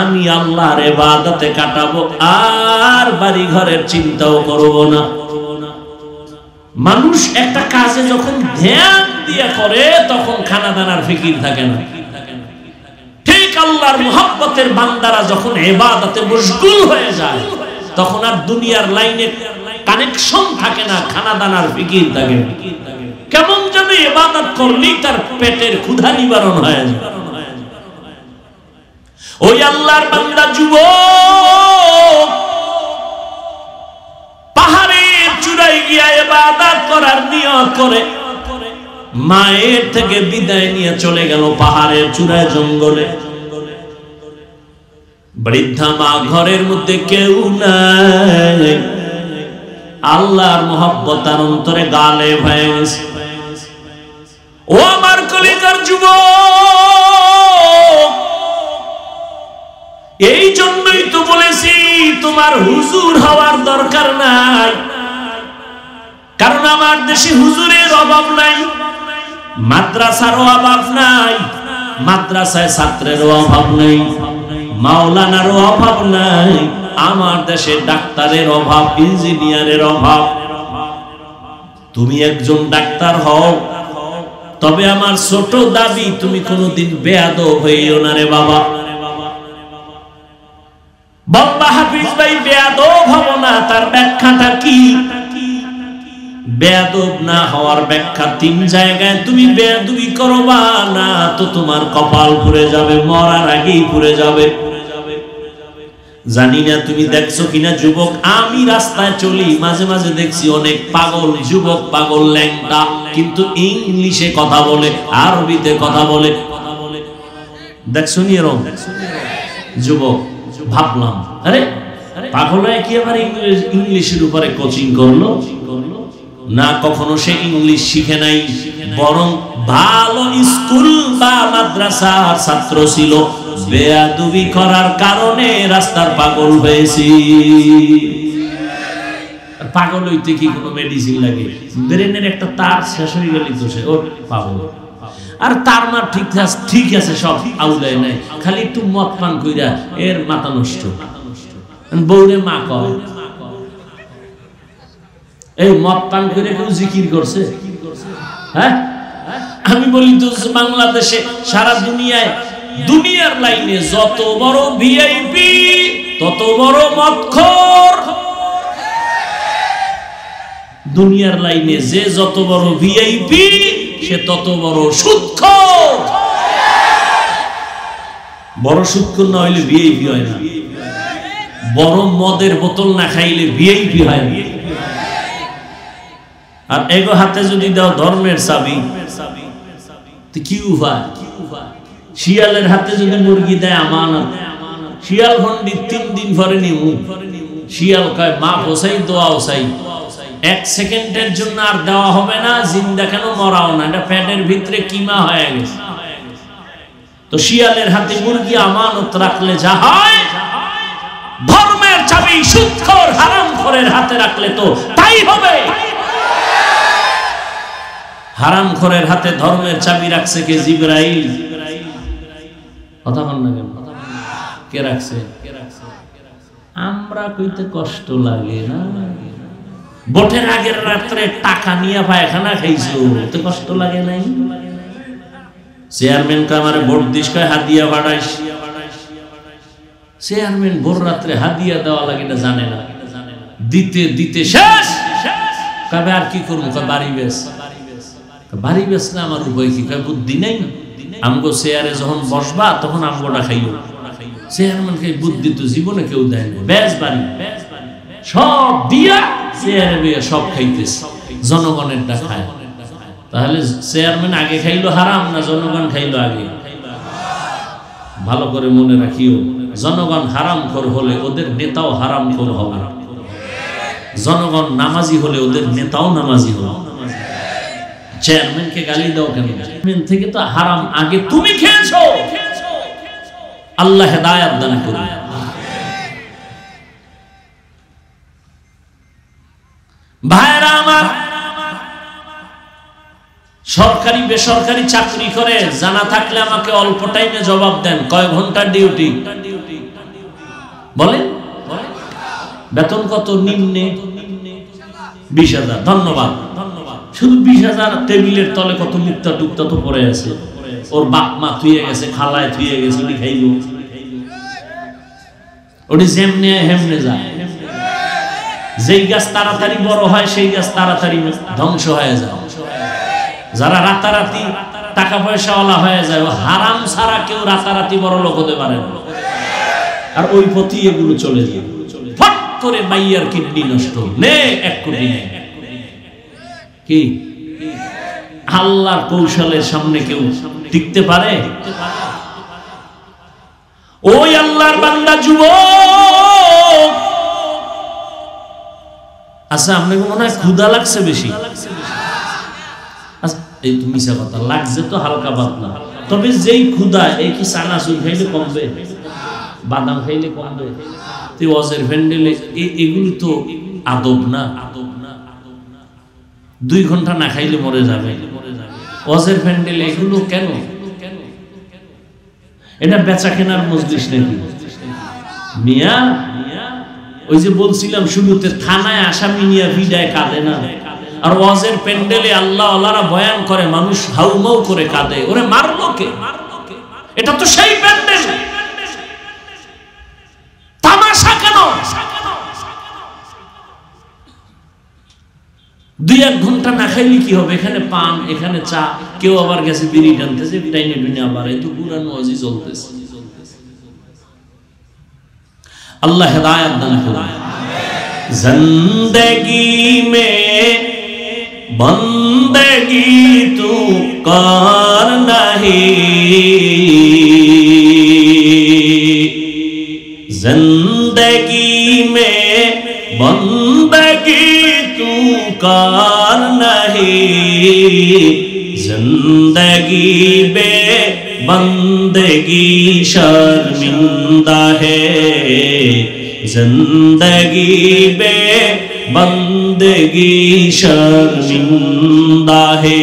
আমি আল্লাহর ইবাদতে কাটাবো, আর বাড়ি ঘরের চিন্তাও করব না। মানুষ একটা কাজে যখন ধ্যান দিয়া করে তখন খানা দানার ফিকির থাকে না। ঠিক আল্লাহর মুহাব্বতের বান্দারা যখন ইবাদতে মশগুল হয়ে যায় তখন আর দুনিয়ার লাইনে কানেকশন থাকে না, খানা দানার ফিকির থাকে। কেমন যেন ইবাদত করলেই তার পেটের ক্ষুধা নিবারণ হয়ে যায়। ওই আল্লাহর বান্দা যুবক পাহাড়ের চূড়ায় গিয়া ইবাদত করার নিয়ত করে মায়ের থেকে বিদায় নিয়ে চলে গেল পাহাড়ের চূড়ায়, জঙ্গলে। বৃদ্ধা মা, ঘরের মধ্যে কেউ নাই, আল্লাহর মুহাব্বত তার অন্তরে গালেব হয়ে গেছে। ও আমার কলিজার যুবক, এই জন্যই তো বলেছি তোমার হুজুর হওয়ার দরকার নাই, কারণ আমার দেশে হুজুরের অভাব নাই, মাদ্রাসারও অভাব নাই, মাদ্রাসায় ছাত্রেরও অভাব নাই, মাওলানারও অভাব নাই, আমার দেশে ডাক্তারের অভাব, ইঞ্জিনিয়ারের অভাব। তুমি একজন ডাক্তার হও, তবে আমার ছোট দাবি তুমি কোনোদিন বেয়াদব হইও না রে বাবা। বাবা হাফিজ ভাই বেয়াদব হব না, তার ব্যাখ্যাটা কি? বেয়াদব না হওয়ার ব্যাখ্যা 3 জায়গায়। তুমি বেয়াদবি করবা না তো তোমার কপাল পুড়ে যাবে, মরার আগেই পুড়ে যাবে। জানি না তুমি দেখছো কিনা যুবক, আমি রাস্তায় চলি মাঝে মাঝে দেখছি অনেক পাগল যুবক, পাগল ল্যাংটা, কিন্তু ইংলিশে কথা বলে, আরবিতে কথা বলে। দেখছো নি এরকম যুবক? ভাবলাম আরে পাগল হয়ে কি আবার ইংলিশের উপরে কোচিং করলো? না, কখনো সে ইংলিশ শিখে নাই, বরং ভালো স্কুল বা মাদ্রাসার ছাত্র ছিল, বেয়াদবি করার কারণে রাস্তার পাগল হয়েছি। পাগল হইতে কি কোনো মেডিসিন লাগে? ব্রেনের একটা তার শেষ হয়ে গেলি তো সে ওর পাগল। আর তার মা ঠিক আছে, সব আউলায় নাই, খালি একটু মদ পান কইরা এর মাথা নষ্ট। বউরে মা কয়, এই মদ পান করে কেউ জিকির করছে? হ্যাঁ, আমি বলি তো বাংলাদেশে সারা দুনিয়ার লাইনে যত বড় ভিআইপি তত বড় মদখোর। দুনিয়ার লাইনে যে যত বড় ভিআইপি সে তত বড় সুদখোর। বড় সুদখোর না হইলে ভিআইপি হয় না, বড় মদের বোতল না খাইলে ভিআইপি হয় না। আর এগো হাতে যদি দাও ধর্মের চাবি, কি উপায়? শিয়ালের হাতে যদি মুরগি দেয় আমানত, শিয়াল খন্ডি 3 দিন পরে নিমু। শিয়াল কয় মা হোসাই দোয়া হোসাই, 1 সেকেন্ডের জন্য আর দেওয়া হবে না, জিন্দা কেন মরাও না, এটা পেটের ভিতরে কিমা হয়ে গেছে। তো শিয়ালের হাতে মুরগি আমানত রাখলে যা হয়, ধর্মের চাবি সুদখোর হারামখোরের হাতে রাখলে তো তাই হবে। হারামখোরের হাতে ধর্মের চাবি রাখছে কে? জিবরাইল। কথা বল না কেন? কে রাখছে? আমরা কইতে কষ্ট লাগে না? ভোটের আগের রাত্রে টাকা নিয়ে পায়খানা খাইছো, তো কষ্ট লাগে নাই? চেয়ারম্যান কে আমারে ভোট দিস, কয় হাদিয়া বাড়াইস। চেয়ারম্যান ভোর রাত্রে হাদিয়া দেওয়া লাগে না জানে না, দিতে দিতে শেষ। কবে আর কি করবো? বাড়ি বেশ। বাড়ি বেশ না, আমার উপায় কি? বুদ্ধি নেই? আমগো চেয়ারে যখন বসবা তখন আমগোটা খাইও। চেয়ারম্যান খাই বুদ্ধি তো জীবনে কেউ দেয় না। বেশ বাড়ি সব দিয়া চেয়ারে বিয়ে সব খাইতেছে, জনগণের টা খায়। তাহলে চেয়ারম্যান আগে খাইলো হারাম না জনগণ খাইলো আগে? ভালো করে মনে রাখিও, জনগণ হারামখোর হলে ওদের নেতাও হারামখোর হবে। জনগণ নামাজি হলে ওদের নেতাও নামাজি হবে। চেয়ারম্যানকে গালি দাও কেন? চেয়ারম্যান থেকে তো হারাম আগে তুমি খেয়েছো। আল্লাহ হেদায়েত দান করুন। ভাইরা আমার, সরকারি বেসরকারি চাকরি করে জানা থাকলে আমাকে অল্প টাইমে জবাব দেন, কয় ঘন্টার ডিউটি বলেন? বেতন কত? নিম্নে 20,000। ধন্যবাদ। শুধু 20,000। টেবিলের তলে কত মুক্তা টুকটা তো পড়ে আছে, ওর বাপ মা থুয়ে গেছে, খালায় থুয়ে গেছে, ওটি খাইব। ওটি যেমনে হেমনে যায়। যেই গাছ তাড়াতাড়ি বড় হয় সেই গাছ তাড়াতাড়ি ধ্বংস হয়ে যায়। যারা রাতারাতি টাকা পয়সাওয়ালা হয়ে যায়, হারাম ছাড়া কেউ রাতারাতি বড় লোক হতে পারে না। আর ওই পথে এগুলো চলে যায়। ফট করে মাইয়ার কিডনি নষ্ট, নে 1 কোটি নেই। কি আল্লাহর কৌশলের সামনে কেউ টিকতে পারে? ওই আল্লাহর বান্দা যুবক, আচ্ছা আপনাকে মনে হয় ক্ষুধা লাগছে বেশি? এই তুমি মিছা কথা, লাগছে তো হালকা পাতলা। তবে যেই ক্ষুধা, এই কি চানাচুর খাইলে কমবে? বাদাম খাইলে কমবে? ওয়াজের ভ্যান্ডেলে এগুলি তো আদব না। 2 ঘন্টা না খাইলে মরে যাবে। ওয়াজের ভ্যান্ডেলে এগুলো কেন? এটা বেচা কেনার মজলিস নাকি মিয়া? ওই যে বলছিলাম শুরুতে, থানায় আসামি নিয়ে ভিড়ায় কাঁদে না, আর ওয়াজের প্যান্ডেলে আল্লাহ আল্লাহরা বয়ান করে, মানুষ হাউমাউ করে কাঁদে, ওরে মারলো কে? এটা তো সেই প্যান্ডেল, তামাশা কেন? 2-1 ঘন্টা না খাইলে কি হবে? এখানে পান, এখানে চা, কেউ আবার গেছে বিড়ি টানতেছে, টাইনে টুনে আবার এই তো পুরান ওয়াজই চলতেছে। আল্লাহ হেদায়েত দান করুন। जिंदगी में बंदगी तू कर नहीं, जिंदगी में बंदगी तू कर नहीं, जिंदगी बे बंदगी शर्मिंदा है, जिंदगी बे बंदगी शर्मिंदा है।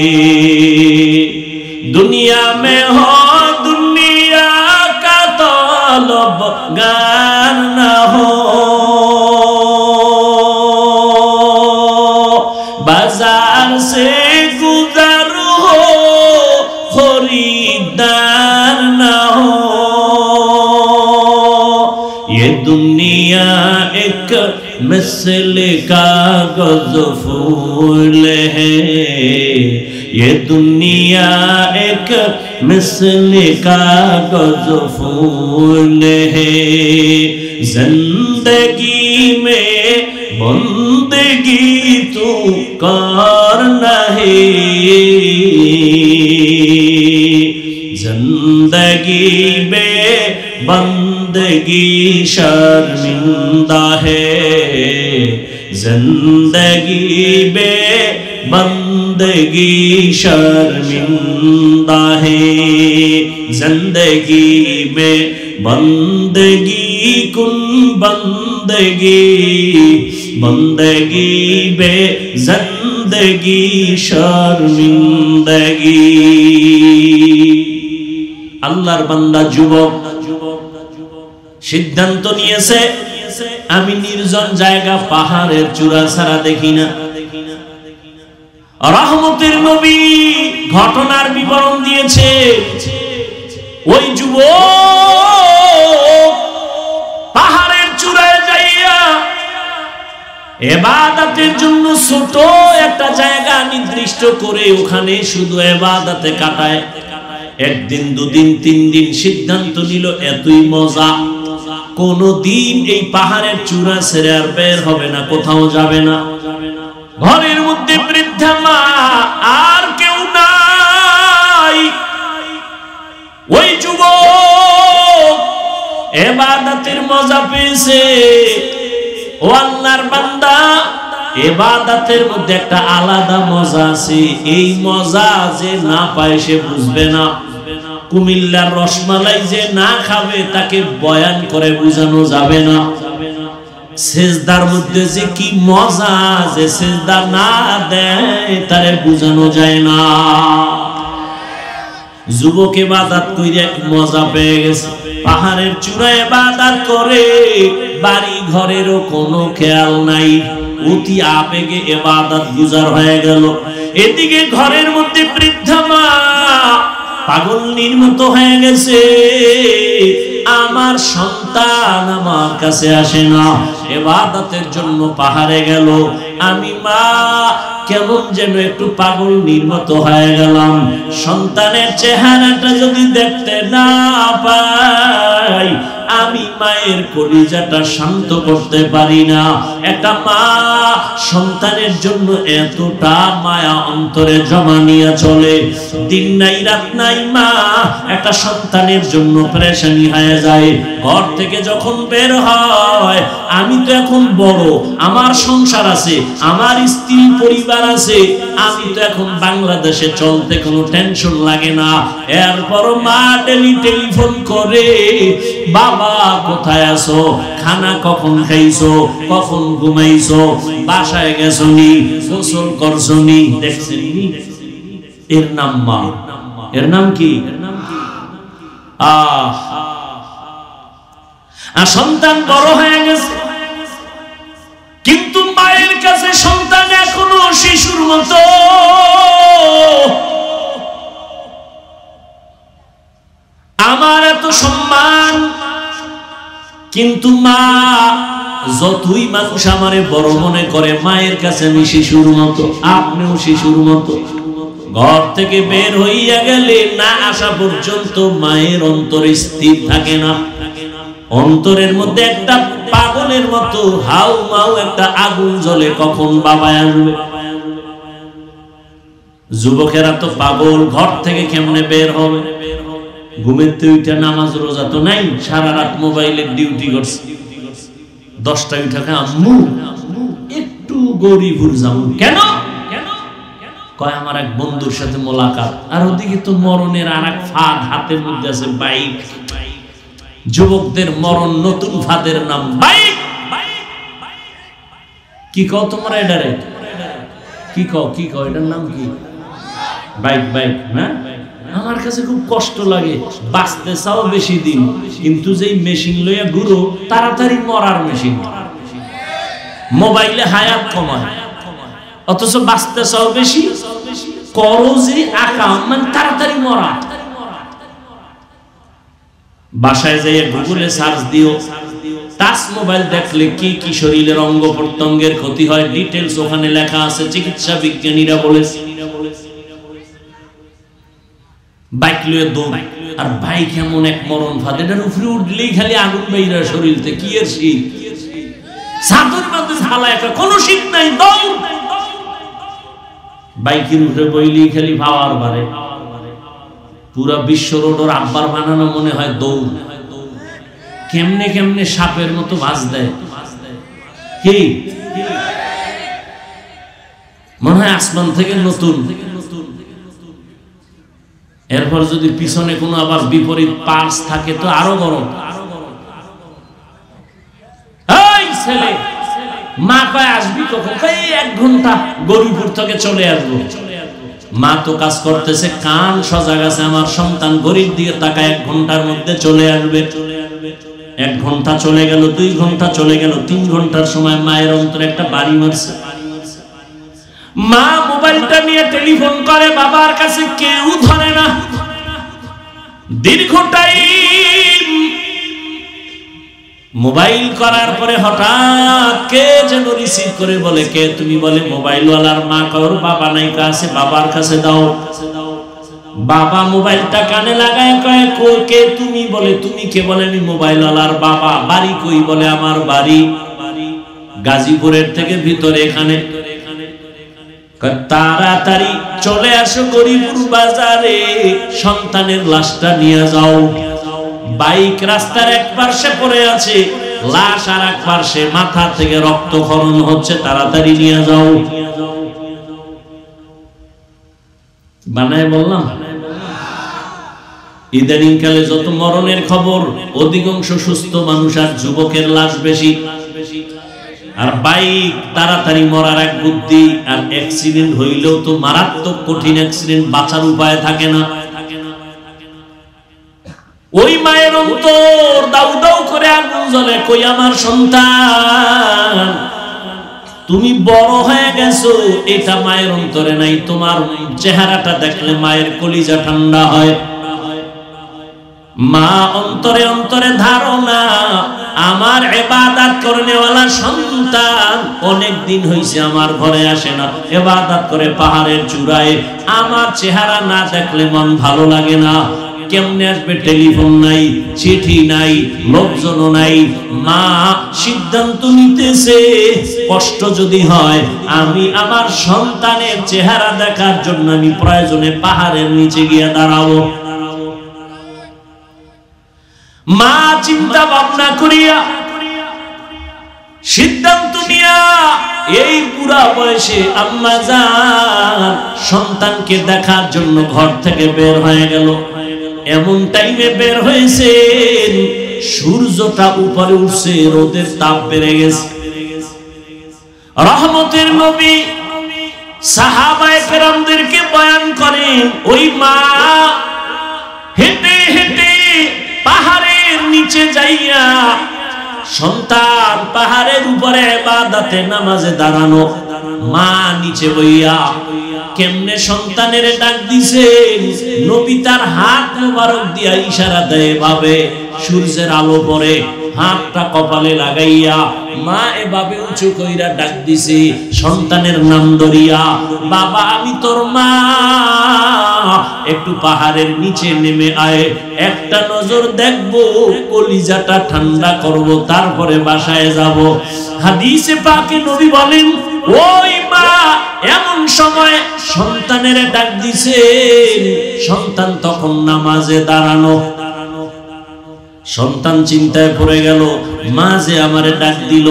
दुनिया में हो दुनिया का तलबगार न हो, बाजार से गुजर हो खरीदार न हो, ये दुनिया एक मिसल कागज फूल है, ये दुनिया एक मिसल कागज फूल है, जिंदगी में बंदगी तू कर नहीं, जिंदगी में बंदगी शर्मिंदा है, जिंदगी बे बंदगी शर्मिंदा है, जिंदगी में बंदगी कुन बंदगी, बंदगी बे जिंदगी शर्मिंदगी। আল্লাহর বান্দা যুবক সিদ্ধান্ত নিয়েছে, আমি নির্জন জায়গা পাহাড়ের চূড়া ছাড়া দেখি না। রহমতের নবী ঘটনার বিবরণ দিয়েছে, ওই যুবক পাহাড়ের চূড়ায় যাইয়া ইবাদতের জন্য ছোট একটা জায়গা নির্দিষ্ট করে ওখানে শুধু ইবাদতে কাটায়। একদিন, 2 দিন, 3 দিন সিদ্ধান্ত নিল এতই মজা, কোনদিন এই পাহাড়ের চূড়া ছেড়ে আর বের হবে না, কোথাও যাবে না। ঘরের মধ্যে বৃদ্ধা মা, আর কেউ নাই। ওই যুবক ইবাদতের মজা পেয়েছে। ও আল্লাহর বান্দা, ইবাদতের মধ্যে একটা আলাদা মজা আছে, এই মজা যে না পায় সে বুঝবে না। কুমিল্লার রসমালাই যে না খাবে তাকে বয়ান করে বোঝানো যাবে না। সেজদার মধ্যে যে কি মজা, যে সেজদা না দেয় তারে বোঝানো যায় না। যুবক ইবাদত কইরা মজা পেয়ে গেছে, পাহাড়ের চূড়ায় ইবাদত করে, বাড়ি ঘরেরও কোনো খেয়াল নাই, অতি আবেগে ইবাদত গুজার হয়ে গেল। এদিকে ঘরের মধ্যে বৃদ্ধা মা পাগল নির্মত হয়ে গেছে, আমার সন্তান আমার কাছে আসে না, ইবাদতের জন্য পাহাড়ে গেল, আমি মা কেমন যেন একটু পাগল নির্মত হয়ে গেলাম। সন্তানের চেহারাটা যদি দেখতে না পাই, আমি মায়ের কলিজাটা শান্ত করতে পারি না। একটা মা সন্তানের জন্য এতটা মায়া অন্তরে জমা নিয়ে চলে, দিন নাই রাত নাই মা একটা সন্তানের জন্য পেরেশানি হয়ে যায়। ঘর থেকে যখন বের হয়, আমি তো এখন বড়, আমার সংসার আছে, আমার স্ত্রী পরিবার আছে, আমি তো এখন বাংলাদেশে চলতে কোনো টেনশন লাগে না। এরপর মা ডেলি টেলিফোন করে, বাবা কোথায় আছো, খানা কখন খাইছো, কখন ঘুমাইছো, বাসায় গেছো নি, গোসল করছো নি, দেখছেন নি। এর নাম মা। এর নাম কি? সন্তান বড় হয়ে গেছে, কিন্তু মায়ের কাছে সন্তান এখনো শিশুর কিন্তু মা যতই মানুষ আমারে বড় মনে করে, মায়ের কাছে আমি শিশুর মতো, আপনিও শিশুর মতো। ঘর থেকে বের হইয়া গেলে না আসা পর্যন্ত মায়ের অন্তরে স্থির থাকে না। অন্তরের মধ্যে একটা পাগলের মতো হাউ মাউ একটা আগুন জ্বলে, কখন বাবা আসবে। যুবকেরা তো পাগল, ঘর থেকে কেমনে বের হবে? ঘুমের থেকে উঠে নামাজ রোজা তো নাই, সারা রাত মোবাইলের ডিউটি করছে। 10টায় উঠে আম্মু একটু গরিবুর যাবো। কেন? কয় আমার এক বন্ধুর সাথে মোলাকাত। আর ওদিকে তো মরণের আর এক ফাঁদ হাতের মধ্যে আছে, বাইক। যুবকদের মরণ নতুন ফাঁদের নাম বাইক। কি কও তোমরা এটারে? কি কও এটার নাম কি? বাইক না? আমার কাছে খুব কষ্ট লাগে। বাঁচতে চাও বেশি দিন, কিন্তু যেই মেশিন লইয়া ঘুরো তাড়াতাড়ি মরার মেশিন। মোবাইলে হায়াত কমায়, অথচ বাঁচতে চাও বেশি, করো যে আকাম, মানে তাড়াতাড়ি মরা। বাসায় যাইয়া গুগলে সার্চ দিও, টাচ মোবাইল দেখলে কি কি শরীরের অঙ্গ প্রত্যঙ্গের ক্ষতি হয়, ডিটেলস ওখানে লেখা আছে। চিকিৎসা বিজ্ঞানীরা বলেছে। বাইক লইয়া দৌড়, আর বাইক এমন এক মরণ ফাঁদ, এটার উপরে উঠলেই খালি আগুন বাইরা শরীরতে। কি এর শীত? সাদর মধ্যে ঝালা একটা, কোনো শীত নাই, দৌড়। বাইকের উপরে বইলেই খালি পাওয়ার বাড়ে। পুরা বিশ্ব রোড ওর আব্বার বানানো মনে হয় দৌড়। কেমনে কেমনে সাপের মতো ভাঁজ দেয়, কি মনে হয় আসমান থেকে নতুন। এরপর যদি পিছনে কোনো আবার বিপরীত পার্স থাকে তো আরো গরম। এই ছেলে, মা কয় আসবি কখন? 1 ঘন্টা, গরিপুর থেকে চলে আসবো। মা তো কাজ করতেছে, কান সজাগ আছে, আমার সন্তান গরিব দিয়ে তাকায় 1 ঘন্টার মধ্যে চলে আসবে। 1 ঘন্টা চলে গেল, 2 ঘন্টা চলে গেল, 3 ঘন্টার সময় মায়ের অন্তরে একটা বাড়ি মারছে। মা মোবাইলটা নিয়ে টেলিফোন করে, বাবার কাছে কেউ ধরে না। দীর্ঘ টাইম মোবাইল করার পরে হঠাৎ কে যেন রিসিভ করে বলে, কে তুমি? বলে মোবাইলওয়ালার মা। কারোর বাবা নাই, কাছে বাবার কাছে দাও। বাবা মোবাইলটা কানে লাগায়, কয় কে তুমি? বলে তুমি কে? বলে আমি মোবাইলওয়ালার বাবা। বাড়ি কই? বলে আমার বাড়ি গাজীপুরের থেকে ভিতরে, এখানে। তাড়াতাড়ি চলে আসো গরিপুর বাজারে, সন্তানের লাশটা নিয়ে যাও। বাইক রাস্তার এক পাশে পড়ে আছে, লাশ আর এক পাশে, মাথা থেকে রক্তক্ষরণ হচ্ছে, তাড়াতাড়ি নিয়ে যাও। বানায় বললাম। ইদানিং কালে যত মরণের খবর, অধিকাংশ সুস্থ মানুষ আর যুবকের লাশ বেশি। আর বাইক তাড়াতাড়ি মরার এক বুদ্ধি। আর অ্যাক্সিডেন্ট হইলেও তো মারাত্মক কঠিন অ্যাক্সিডেন্ট, বাঁচার উপায় থাকে না। ওই মায়ের অন্তর দাউ দাউ করে আগুন জ্বলে। কই আমার সন্তান, তুমি বড় হয়ে গেছো, এটা মায়ের অন্তরে নাই। তোমার চেহারাটা দেখলে মায়ের কলিজা ঠান্ডা হয়। মা অন্তরে অন্তরে ধারণা, আমার ইবাদত করনেওয়ালা সন্তান অনেক দিন হইছে আমার ঘরে আসে না, ইবাদত করে পাহাড়ের চূড়ায়। আমার চেহারা না দেখলে মন ভালো লাগে না। কেমনে আসবে? টেলিফোন নাই, চিঠি নাই, লোকজনও নাই। মা সিদ্ধান্ত নিতেছে, কষ্ট যদি হয় আমি আমার সন্তানের চেহারা দেখার জন্য আমি প্রয়োজনে পাহাড়ের নিচে গিয়ে দাঁড়াবো। মা চিন্তা ভাবনা করিয়া সিদ্ধান্ত নিয়া এই বুড়া বয়সে আম্মা জান সন্তানকে দেখার জন্য ঘর থেকে বের হয়ে গেল। এমন টাইমে বের হয়েছে, সূর্যটা উপরে উঠছে, রোদের তাপ বেড়ে গেছে। রহমতের নবী সাহাবায়ে কেরামদেরকে বয়ান করেন, ওই মা হেঁটে হেঁটে পাহাড়ের নিচে যাইয়া, সন্তান পাহাড়ের উপরে ইবাদতে নামাজে দাঁড়ানো, মা নিচে বইয়া কেমনে সন্তানের ডাক দিছে। নবী তার হাত মোবারক দিয়া ইশারা দেয়, ভাবে সূর্যের আলো পড়ে, হাতটা কপালে লাগাইয়া মা এভাবে উঁচু কইরা ডাক দিছে সন্তানের নাম ধরিয়া, বাবা আমি তোর মা, একটু পাহাড়ের নিচে নেমে আয়, একটা নজর দেখবো, কলিজাটা ঠান্ডা করব, তারপরে বাসায় যাব। হাদিসে পাকে নবী বলেন ওই মা এমন সময় সন্তানের ডাক দিছে, সন্তান তখন নামাজে দাঁড়ানো। সন্তান চিন্তায় পড়ে গেল, মা যে আমারে ডাক দিল,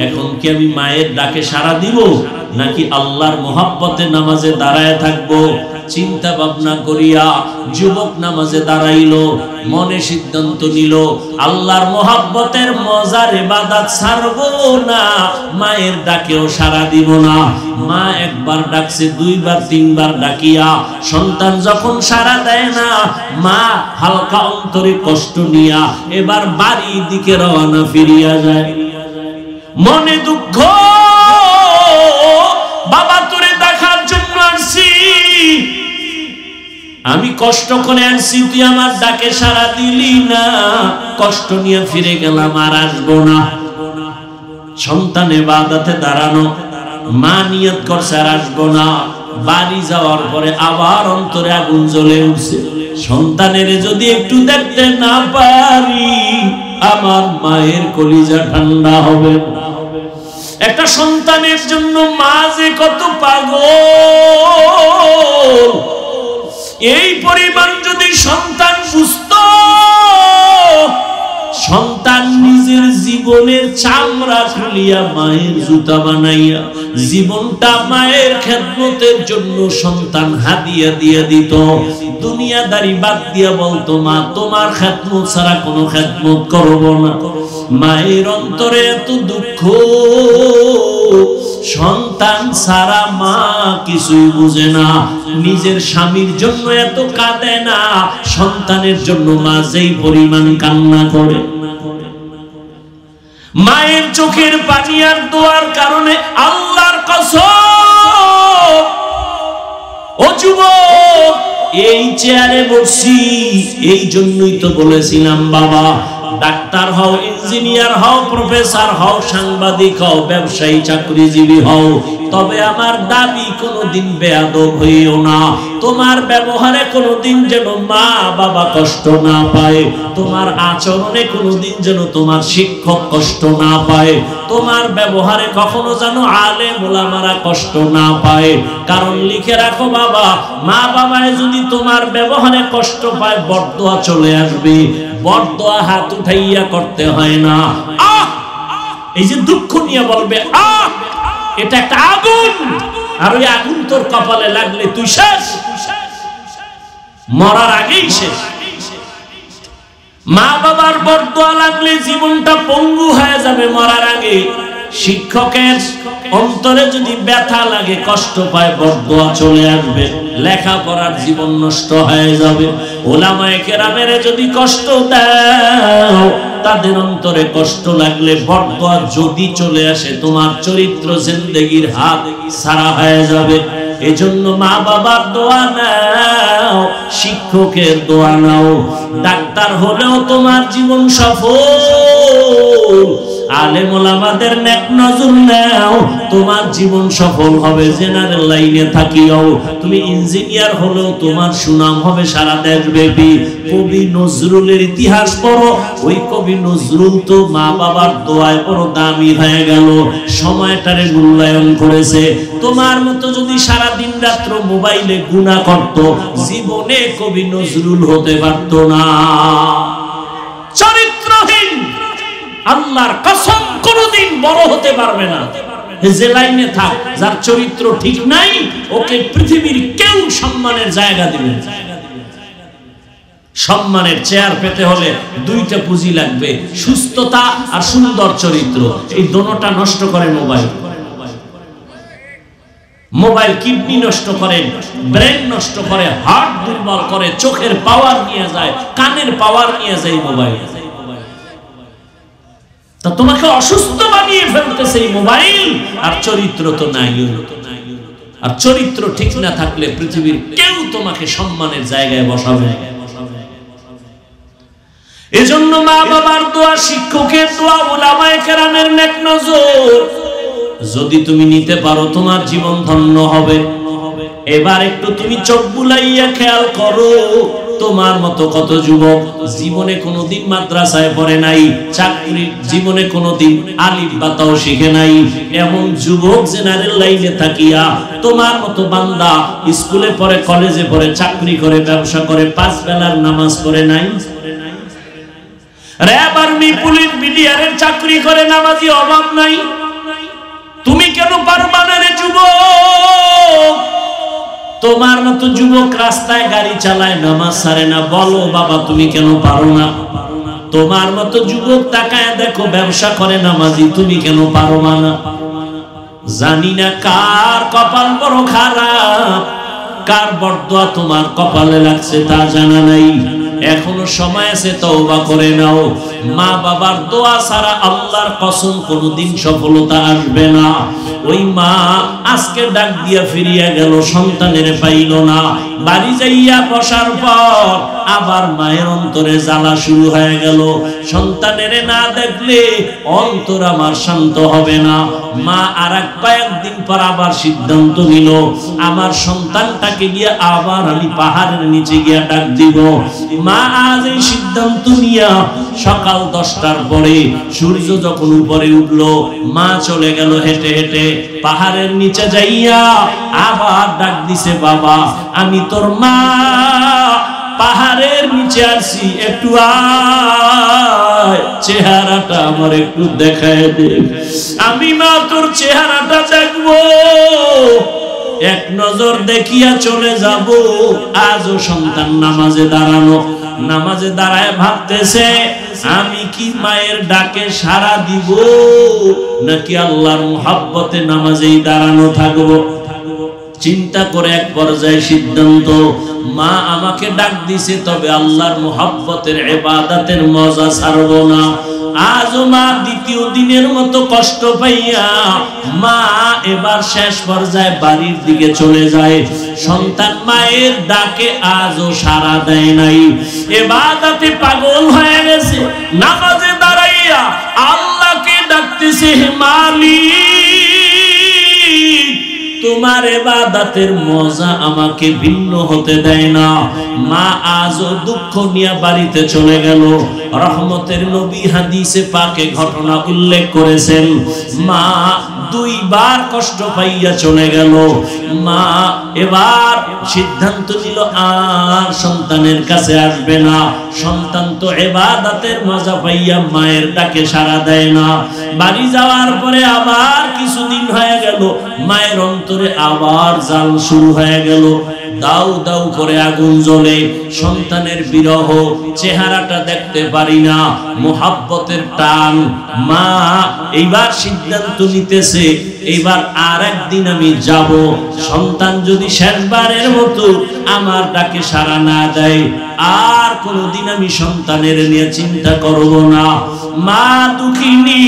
এখন কি আমি মায়ের ডাকে সাড়া দিব নাকি আল্লাহর মোহাব্বতে নামাজে দাঁড়ায় থাকবো? চিন্তা ভাবনা করিয়া যুবক নামাজে দাঁড়াইলো, মনে সিদ্ধান্ত নিল আল্লাহর মোহাব্বতের মজার ইবাদত ছাড়বো না, মায়ের ডাকেও সাড়া দিব না। মা একবার ডাকছে, দুইবার তিনবার ডাকিয়া সন্তান যখন সাড়া দেয় না, মা হালকা অন্তরে কষ্ট নিয়া এবার বাড়ির দিকে রওনা ফিরিয়া যায়। মনে দুঃখ, বাবা তোরে দেখার জন্য আসছি, আমি কষ্ট করে আসছি, তুই আমার ডাকে সাড়া দিলি না, কষ্ট নিয়ে ফিরে গেলাম, আর আসবো না। সন্তান ইবাদতে দাঁড়ানো, মা নিয়ত করছে আর আসবো না। বাড়ি যাওয়ার পরে আবার অন্তরে আগুন জ্বলে উঠছে, সন্তানের যদি একটু দেখতে না পারি আমার মায়ের কলিজা ঠান্ডা হবে। একটা সন্তানের জন্য মা যে কত পাগল, এই পরিমাণ যদি সন্তান বুঝতো, সন্তান নিজের জীবনের চামড়া খুলিয়া মায়ের জুতা বানাইয়া জীবনটা মায়ের খেদমতের জন্য সন্তান হাদিয়া দিয়ে দিত। দুনিয়াদারি বাদ দিয়া বলতো, মা তোমার খেদমত ছাড়া কোনো খেদমত করব না। মায়ের অন্তরে এত দুঃখ, সন্তান ছাড়া মা কিছুই বুঝে না। নিজের স্বামীর জন্য এত কাঁদে না, সন্তানের জন্য মা যেই পরিমাণ কান্না করে। মায়ের চোখের পানি আর দোয়ার কারণে আল্লাহর কসম, ও যুবক এই চেয়ারে বসছি এই জন্যই তো বলেছিলাম বাবা ডাক্তার হও, ইঞ্জিনিয়ার হও, প্রফেসর হও, সাংবাদিক হও, ব্যবসায়ী চাকরিজীবী হও, তবে আমার দাবি কোনোদিন বেয়াদব হইও না। তোমার ব্যবহারে কোনোদিন যেন মা বাবা কষ্ট না পায়, তোমার আচরণে কোনোদিন যেন তোমার শিক্ষক কষ্ট না পায়, তোমার ব্যবহারে কখনো যেন আলেম ওলামারা কষ্ট না পায়। কারণ লিখে রাখো বাবা, মা বাবায় যদি তোমার ব্যবহারে কষ্ট পায় বরদোয়া চলে আসবে। বরদোয়া হাত উঠাইয়া করতে হয় না, আহ এই যে দুঃখ নিয়ে বলবে আহ, এটা একটা আগুন, আর ওই আগুন তোর কপালে লাগলে তুই শেষ, মরার আগেই শেষ। মা বাবার বরদোয়া লাগলে জীবনটা পঙ্গু হয়ে যাবে মরার আগে। শিক্ষকের অন্তরে যদি ব্যথা লাগে, কষ্ট পায়, বরদোয়া চলে আসবে, লেখাপড়ার জীবন নষ্ট হয়ে যাবে। ওলামায়ে কেরামের যদি কষ্ট দাও, তাদের অন্তরে কষ্ট লাগলে বরদোয়া যদি চলে আসে, তোমার চরিত্র জিন্দেগির হাত ছাড়া হয়ে যাবে। এজন্য মা বাবার দোয়া নাও, শিক্ষকের দোয়া নাও। ডাক্তার হলেও তোমার জীবন সফল, আলেম ওলামাদের নেক নজর নাও, তোমার জীবন সফল হবে। জেনারেল লাইনে থাকিও তুমি ইঞ্জিনিয়ার হলেও তোমার সুনাম হবে সারা দেশব্যাপী। কবি নজরুলের ইতিহাস পড়ো, ওই কবি নজরুল তো মা বাবার দোয়ায় বড় দামি হয়ে গেল, সময়টারে মূল্যায়ন করেছে। তোমার মতো যদি সারা দিন রাত্র মোবাইলে গুনাহ করত, জীবনে কবি নজরুল হতে পারত না। চরিত্রহীন আল্লাহর কসম কোনদিন বড় হতে পারবে না। যে লাইনে থাক, যার চরিত্র ঠিক নাই, ওকে পৃথিবীর কেউ সম্মানের জায়গা দিবে না। সম্মানের চেয়ার পেতে হলে দুইটা পুঁজি লাগবে, সুস্থতা আর সুন্দর চরিত্র। এই দুটোটা নষ্ট করে মোবাইল। মোবাইল কিডনি নষ্ট করে, ব্রেন নষ্ট করে, হার্ট দুর্বল করে, চোখের পাওয়ার নিয়ে যায়, কানের পাওয়ার নিয়ে যায় মোবাইল। তা তোমাকে অসুস্থ বানিয়ে ফেলতেছে এই মোবাইল, আর চরিত্র তো নাই। আর চরিত্র ঠিক না থাকলে পৃথিবীর কেউ তোমাকে সম্মানের জায়গায় বসাবে। এজন্য মা বাবার দোয়া, শিক্ষকের দোয়া, উলামায়ে কেরামের নেক নজর যদি তুমি নিতে পারো তোমার জীবন ধন্য হবে। এবার একটু তুমি চোখ বুলাইয়া খেয়াল করো, তোমার মতো কত যুবক জীবনে কোনোদিন মাদ্রাসায় পড়ে নাই, চাকরি জীবনে কোনোদিন আলিফ বাতাও শিখে নাই, এমন যুবক জেনারেল লাইনে থাকিয়া তোমার মতো বান্দা স্কুলে পড়ে, কলেজে পড়ে, চাকরি করে, ব্যবসা করে, 5 বেলার নামাজ পড়ে নাই। র‍্যাব, আর্মি, পুলিশ, বিডিআরের চাকরি করে, নামাজি অভাব নাই। তুমি কেন পারবা না রে যুবক? তোমার মতো যুবক রাস্তায় গাড়ি চালায়, নামাজ ছাড়ে না, বলো বাবা তুমি কেন পারো না? তোমার মতো যুবক তাকায় দেখো ব্যবসা করে, নামাজি, তুমি কেন পারো না? জানি না কার কপাল বড় খারাপ, কার বরদোয়া তোমার কপালে লাগছে তা জানা নাই। এখনো সময় আছে, তওবা করে নাও। মা বাবার দোয়া ছাড়া আল্লাহর কসম কোনোদিন সফলতা আসবে না। ওই মা আজকে ডাক দিয়া ফিরিয়া গেল, সন্তানের পাইল না। বাড়ি যাইয়া বসার পর আবার মায়ের অন্তরে জ্বালা শুরু হয়ে গেল, সন্তানের না দেখলে অন্তর আমার শান্ত হবে না। মা আর কয়েকদিন পর আবার সিদ্ধান্ত নিল, আমার সন্তানটাকে গিয়ে আবার আমি পাহাড়ের নিচে গিয়া ডাক দিব। মা আজ এই সিদ্ধান্ত নিয়া সকাল 10টার পরে সূর্য যখন উপরে উঠলো, মা চলে গেল হেঁটে হেঁটে পাহাড়ের নিচে যাইয়া আবার ডাক দিছে, বাবা আমি তোর মা, পাহাড়ের নিচে আসি, একটু আয়, চেহারাটা আমার একটু দেখায় দে, আমি মা তোর চেহারাটা দেখবো, এক নজর দেখিয়া চলে যাব। আজও সন্তান নামাজে দাঁড়ানো, নামাজে দাঁড়ায় ভাবতেছে আমি কি মায়ের ডাকে সাড়া দিব নাকি আল্লাহর মুহাব্বতে নামাজেই দাঁড়ানো থাকবো। চিন্তা করে এক পর্যায়ে সিদ্ধান্ত, মা আমাকে ডাক দিছে, তবে আল্লাহর মুহাব্বতের ইবাদতের মজা ছাড়বো না। আজও মা দ্বিতীয় দিনের মতো কষ্ট পাইয়া মা এবার শেষ পর্যায়ে বাড়ির দিকে চলে যায়। সন্তান মায়ের ডাকে আজও সাড়া দেয় নাই, ইবাদতে পাগল হয়ে গেছে, নামাজে দাঁড়াইয়া আল্লাহকে ডাকতেছে, হে মালিক তোমার ইবাদতের মজা আমাকে ভিন্ন হতে দেয় না। মা আজও দুঃখ নিয়ে বাড়িতে চলে গেল। রহমতের নবী হাদিসে পাকে ঘটনা উল্লেখ করেছেন, মা 2 বার কষ্ট পাইয়া চলে গেল। মা এবার সিদ্ধান্ত নিল আর সন্তানের কাছে আসবে না। সন্তান তো ইবাদতের মজা পাইয়া মায়ের ডাকে সাড়া দেয় না। বাড়ি যাওয়ার পরে আবার কিছুদিন হয়ে গেল, মায়ের অন্তরে আবার জাল শুরু হয়ে গেল, দাউ দাউ করে আগুন জ্বলে, সন্তানের বিরহ, চেহারাটা দেখতে পারি না, মুহাব্বতের টান। মা এইবার সিদ্ধান্ত নিতেছে, এইবার আর একদিন আমি যাব, সন্তান যদি শেষবারের মতো আমার ডাকে সাড়া না দেয় আর কোনোদিন আমি সন্তানের নিয়ে চিন্তা করব না। মা দুঃখিনী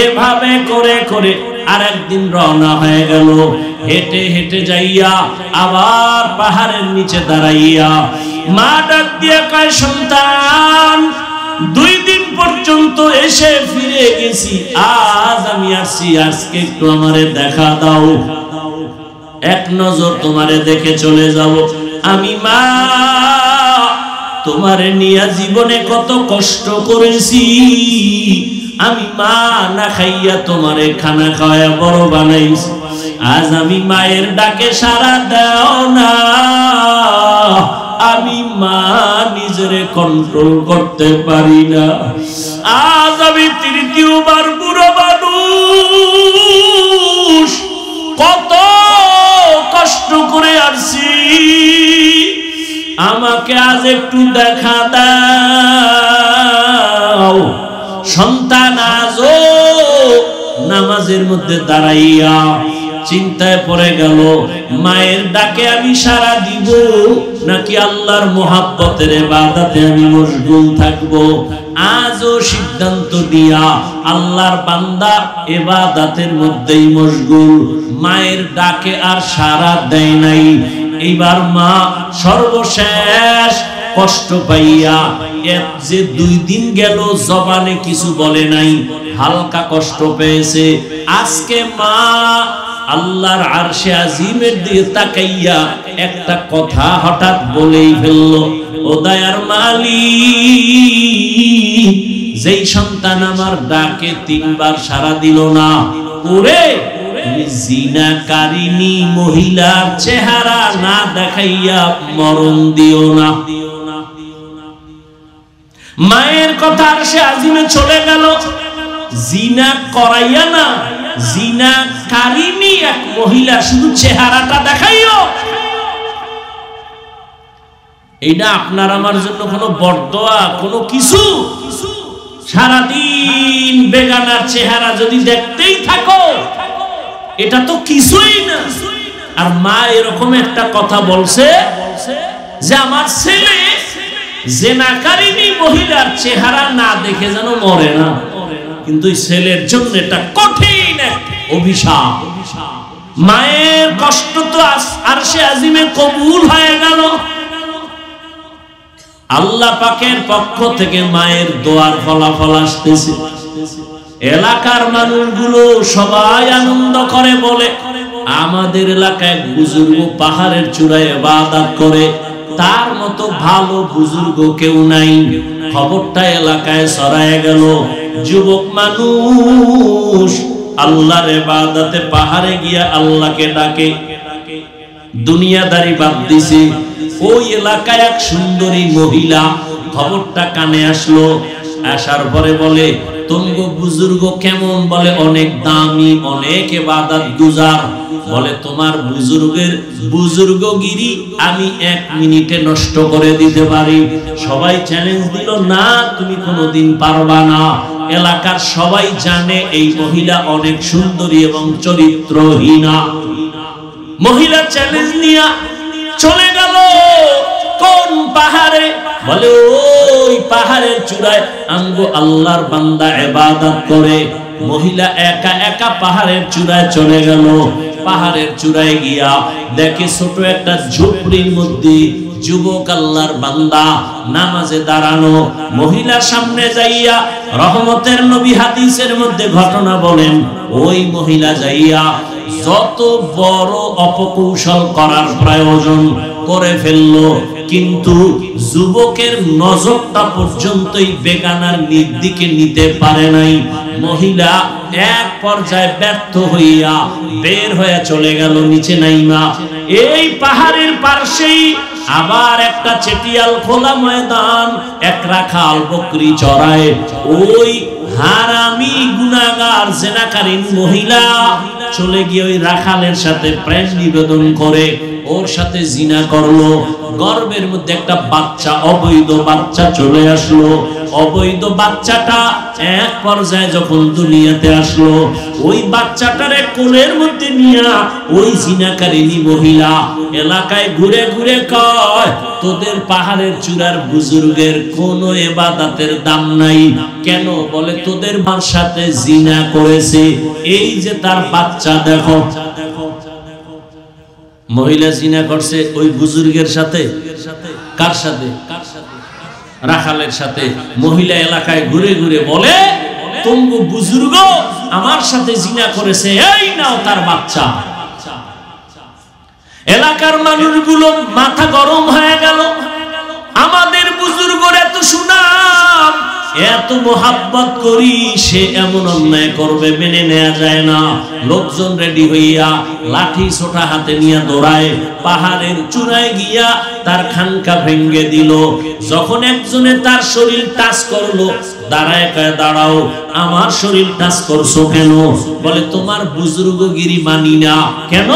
এভাবে করে করে আর একদিন রওনা হয়ে গেল। হেঁটে হেঁটে যাইয়া আবার পাহাড়ের নিচে দাঁড়াইয়া মা ডাক দিয়ে কয়, সন্তান 2 দিন পর্যন্ত এসে ফিরে গেছি, আজ আমি আসছি, আজকে একটু আমারে দেখা দাও, এক নজর তোমারে দেখে চলে যাব। আমি মা তোমারে নিয়ে জীবনে কত কষ্ট করেছি, আমি মা না খাইয়া তোমারে খানা খাওয়া বড় বানাইছি, আজ আমি মায়ের ডাকে সাড়া দাও না, আমি মা নিজেরে কন্ট্রোল করতে পারি না। আজ আমি তৃতীয়বার বুড়ো মানুষ, কত কষ্ট করে আসছি, আমাকে আজ একটু দেখা দাও। সন্তান আজও নামাজের মধ্যে দাঁড়াইয়া চিন্তায় পড়ে গেল, মায়ের ডাকে আমি সাড়া দিব নাকি আল্লাহর মুহাব্বতের ইবাদতে আমি মশগুল থাকব। আজও সিদ্ধান্ত দিয়া আল্লাহর বান্দা ইবাদতের মধ্যেই মশগুল, মায়ের ডাকে আর সাড়া দেয় নাই। এইবার মা সর্বশেষ কষ্ট পাইয়া যে 2 দিন গেল জবানে কিছু বলে নাই, হালকা কষ্ট পেয়েছে। আজকে মা আল্লাহর আরশে আজিমের দিকে তাকাইয়া একটা কথা হঠাৎ বলেই ফেললো, ও দয়ার মালিক, যেই সন্তান আমার ডাকে 3 বার সাড়া দিল না, ওরে তুমি জিনাকারিনী মহিলার চেহারা না দেখাইয়া মরণ দিও না। মায়ের কথা আরশে আজিমে চলে গেল, জিনা করাইয়া না, জিনাকারিনী এক মহিলা শুধু চেহারাটা দেখাইও। এটা আপনার আমার জন্য কোনো বরদোয়া, কোনো কিছু? সারাদিন বেগানার চেহারা যদি দেখতেই থাকো, এটা তো কিছুই না। আর মা এরকম একটা কথা বলছে যে আমার ছেলে জিনাকারিনী মহিলার চেহারা না দেখে যেন মরে না। কিন্তু ছেলের জন্য এটা কঠিন অভিশাপ। মায়ের কষ্ট তো আরশে আজিমে কবুল হয়ে গেল। আল্লাহ পাকের পক্ষ থেকে মায়ের দোয়ার ফলাফল আসতেছে। এলাকার মানুষগুলো সবাই আনন্দ করে, বলে আমাদের এলাকায় বুজুর্গ পাহাড়ের চূড়ায় ইবাদত করে, তার মতো ভালো বুজুর্গ কেউ নাই। খবরটা এলাকায় ছড়ায় গেল। যুবক মানুষ আল্লাহর ইবাদতে পাহাড়ে গিয়া আল্লাহকে ডাকে, দুনিয়াদারি বাদ দিছে। ওই এলাকায় এক সুন্দরী মহিলা, খবরটা কানে আসলো। আসার পরে বলে, তোমগো বুজুর্গ কেমন? বলে অনেক দামি, অনেক ইবাদত গুজার। বলে তোমার বুজুর্গগিরি আমি 1 মিনিটে নষ্ট করে দিতে পারি। সবাই চ্যালেঞ্জ দিল, না তুমি কোনোদিন পারবা না। এলাকার সবাই জানে এই মহিলা অনেক সুন্দরী এবং চরিত্রহীনা। মহিলা চ্যালেঞ্জ নিয়ে চলে গেল কোন পাহাড়ে? বলে ওই পাহাড়ের চূড়ায় আমগো আল্লাহর বান্দা ইবাদত করে। মহিলা একা একা পাহাড়ের চূড়ায় চলে গেল। পাহাড়ের চূড়ায় গিয়া দেখে ছোট একটা ঝুপড়ির মধ্যে যুবক আল্লাহর বান্দা নামাজে দাঁড়ানো। মহিলার সামনে যাইয়া রহমতের নবী হাদিসের মধ্যে ঘটনা বলেন, ওই মহিলা যাইয়া যত বড় অপকৌশল করার প্রয়োজন করে ফেললো, কিন্তু যুবকের নজরটা পর্যন্তই বেগানার দিকে নিতে পারে নাই। মহিলা এক পর্যায়ে ব্যর্থ হইয়া বের হয়ে চলে গেল নিচে নাইমা। এই পাহাড়ের পাশেই আবার একটা চেটিয়াল খোলা ময়দান, এক রাখাল বকরি চড়ায়। ওই হারামি গুনাহগার জিনাকারীন মহিলা চলে গিয়ে ওই রাখালের সাথে প্রেম নিবেদন করে, ওর সাথে জিনা করলো। গর্ভের মধ্যে একটা বাচ্চা, অবৈধ বাচ্চা চলে আসলো। অবৈধ বাচ্চাটা এক পর্যায়ে যখন দুনিয়াতে আসলো, ওই বাচ্চাটারে কোলের মধ্যে নিয়ে ওই জিনাকারিনী মহিলা এলাকায় ঘুরে ঘুরে কয়, তোদের পাহাড়ের চূড়ার বুজুর্গের কোনো ইবাদতের দাম নাই কেন? বলে তোদের মার সাথে জিনা করেছে, এই যে তার বাচ্চা দেখো। মহিলা জিনা করছে ওই বুজুর্গের সাথে। কার সাথে? রাখালের সাথে। মহিলা এলাকায় ঘুরে ঘুরে বলে, তোমগো বুজুর্গ আমার সাথে জিনা করেছে, এই নাও তার বাচ্চা। এলাকার মানুষগুলো মাথা গরম হয়ে গেল। আমাদের বুজুর্গর এত সুনাম, এত মোহাব্বত করি, সে এমন অন্যায় করবে মেনে নেওয়া যায় না। লোকজন রেডি হইয়া লাঠি ছোটা হাতে নিয়ে দৌড়ায়, পাহাড়ের চূড়ায় গিয়া তার খানকা ভেঙ্গে দিল। যখন একজনে তার শরীর টাচ করলো, দাঁড়ায় কয়, দাঁড়াও, আমার শরীর টাচ করছো কেন? বলে তোমার বুজুর্গগিরি মানি না। কেন?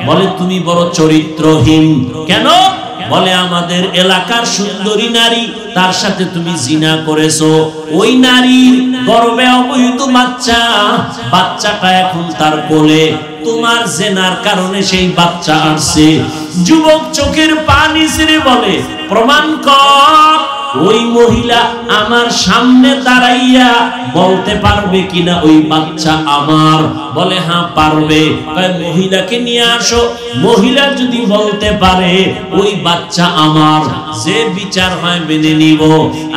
বলে তুমি বড় চরিত্রহীন। কেন? বলে আমাদের এলাকার সুন্দরী নারী, তার সাথে তুমি জিনা করেছো। ওই নারীর গর্ভে অবৈধ বাচ্চা, বাচ্চাটা এখন তার কোলে, তোমার জেনার কারণে সেই বাচ্চা আসছে। যুবক চোখের পানি ছেড়ে বলে, প্রমাণ কর ওই মহিলা আমার সামনে দাঁড়াইয়া বলতে পারবে কিনা ওই বাচ্চা আমার? বলে হ্যাঁ পারবে। মহিলাকে নিয়ে আসো। মহিলা যদি বলতে পারে ওই বাচ্চা আমার, যে বিচার হয় মেনে নিব।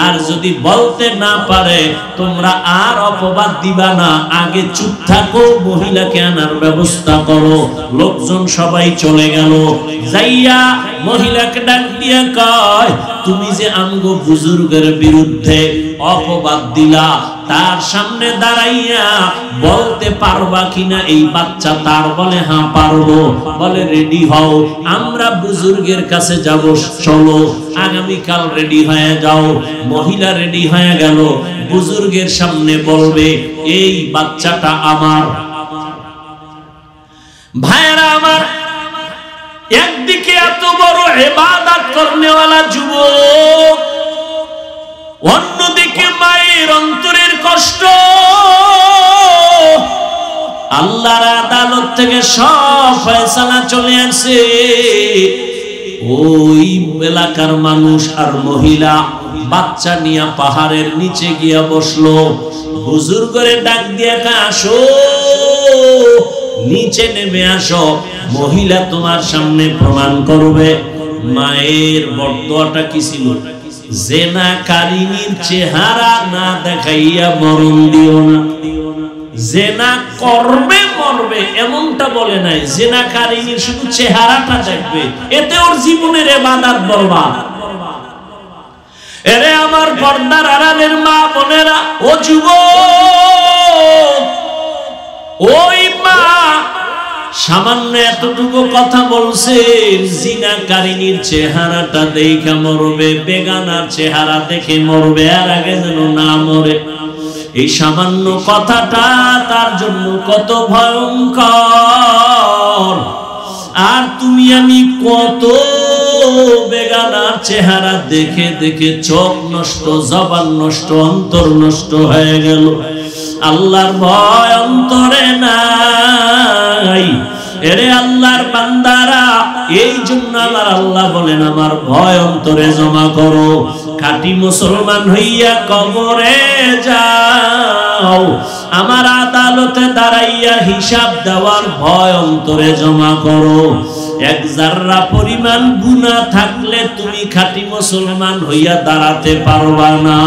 আর যদি বলতে না পারে তোমরা আর অপবাদ দিবা না, আগে চুপ থাকো, মহিলাকে আনার ব্যবস্থা করো। লোকজন সবাই চলে গেল। যাইয়া মহিলাকে ডাক দিয়া কয়, তুমি যে আমগো বুজুর্গের বিরুদ্ধে অপবাদ দিলা, তার সামনে দাঁড়াইয়া বলতে পারবা কিনা এই বাচ্চা তার? বলে হ্যাঁ পারবো। বলে রেডি হও, আমরা বুজুর্গের কাছে যাব, চলো আগামীকাল রেডি হয়ে যাও। মহিলা রেডি হয়ে গেল, বুজুর্গের সামনে বলবে এই বাচ্চাটা আমার। ভাইরা আমার, একদিকে এত বড় ইবাদত করনেওয়ালা যুবক, অন্যদিকে মায়ের অন্তরের কষ্ট। আল্লাহর আদালত থেকে সব ফয়সালা চলে আসে। ওই এলাকার মানুষ আর মহিলা বাচ্চা নিয়ে পাহাড়ের নিচে গিয়া বসলো। বুজুর্গরে ডাক দিয়ে আসো, নিচে নেমে আসো, মহিলা তোমার সামনে প্রমাণ করবে। মায়ের বরদোয়াটা কি ছিল? জেনাকারিনীর চেহারা না দেখাইয়া মরণ দিও না। জেনা করবে মরবে এমনটা বলে নাই, জেনাকারিনীর শুধু চেহারাটা দেখবে, এতে ওর জীবনের ইবাদত বরবাদ। এরে আমার পর্দার আড়ালের মা বোনেরা, ও যুবক, ওই মা সামান্য এতটুকু কথা বলছেন, জিনাকারিনীর চেহারাটা দেখে মরবে, বেগানার চেহারা দেখে মরবে, আর আগে যেন না মরে। এই সামান্য কথাটা তার জন্য কত ভয়ঙ্কর। আর তুমি আমি কত বেগানার চেহারা দেখে দেখে চোখ নষ্ট, জবান নষ্ট, অন্তর নষ্ট হয়ে গেল। আল্লাহর ভয় অন্তরে নাই। এরে আল্লাহর বান্দারা, এই জন্য আমার আল্লাহ বলেন আমার ভয় অন্তরে জমা করো। খাঁটি মুসলমান হইয়া কবরে যাও, আমার আদালতে দাঁড়াইয়া হিসাব দেওয়ার ভয় অন্তরে জমা করো। এক জাররা পরিমাণ গুনাহ থাকলে তুমি খাঁটি মুসলমান হইয়া দাঁড়াতে পারবা না।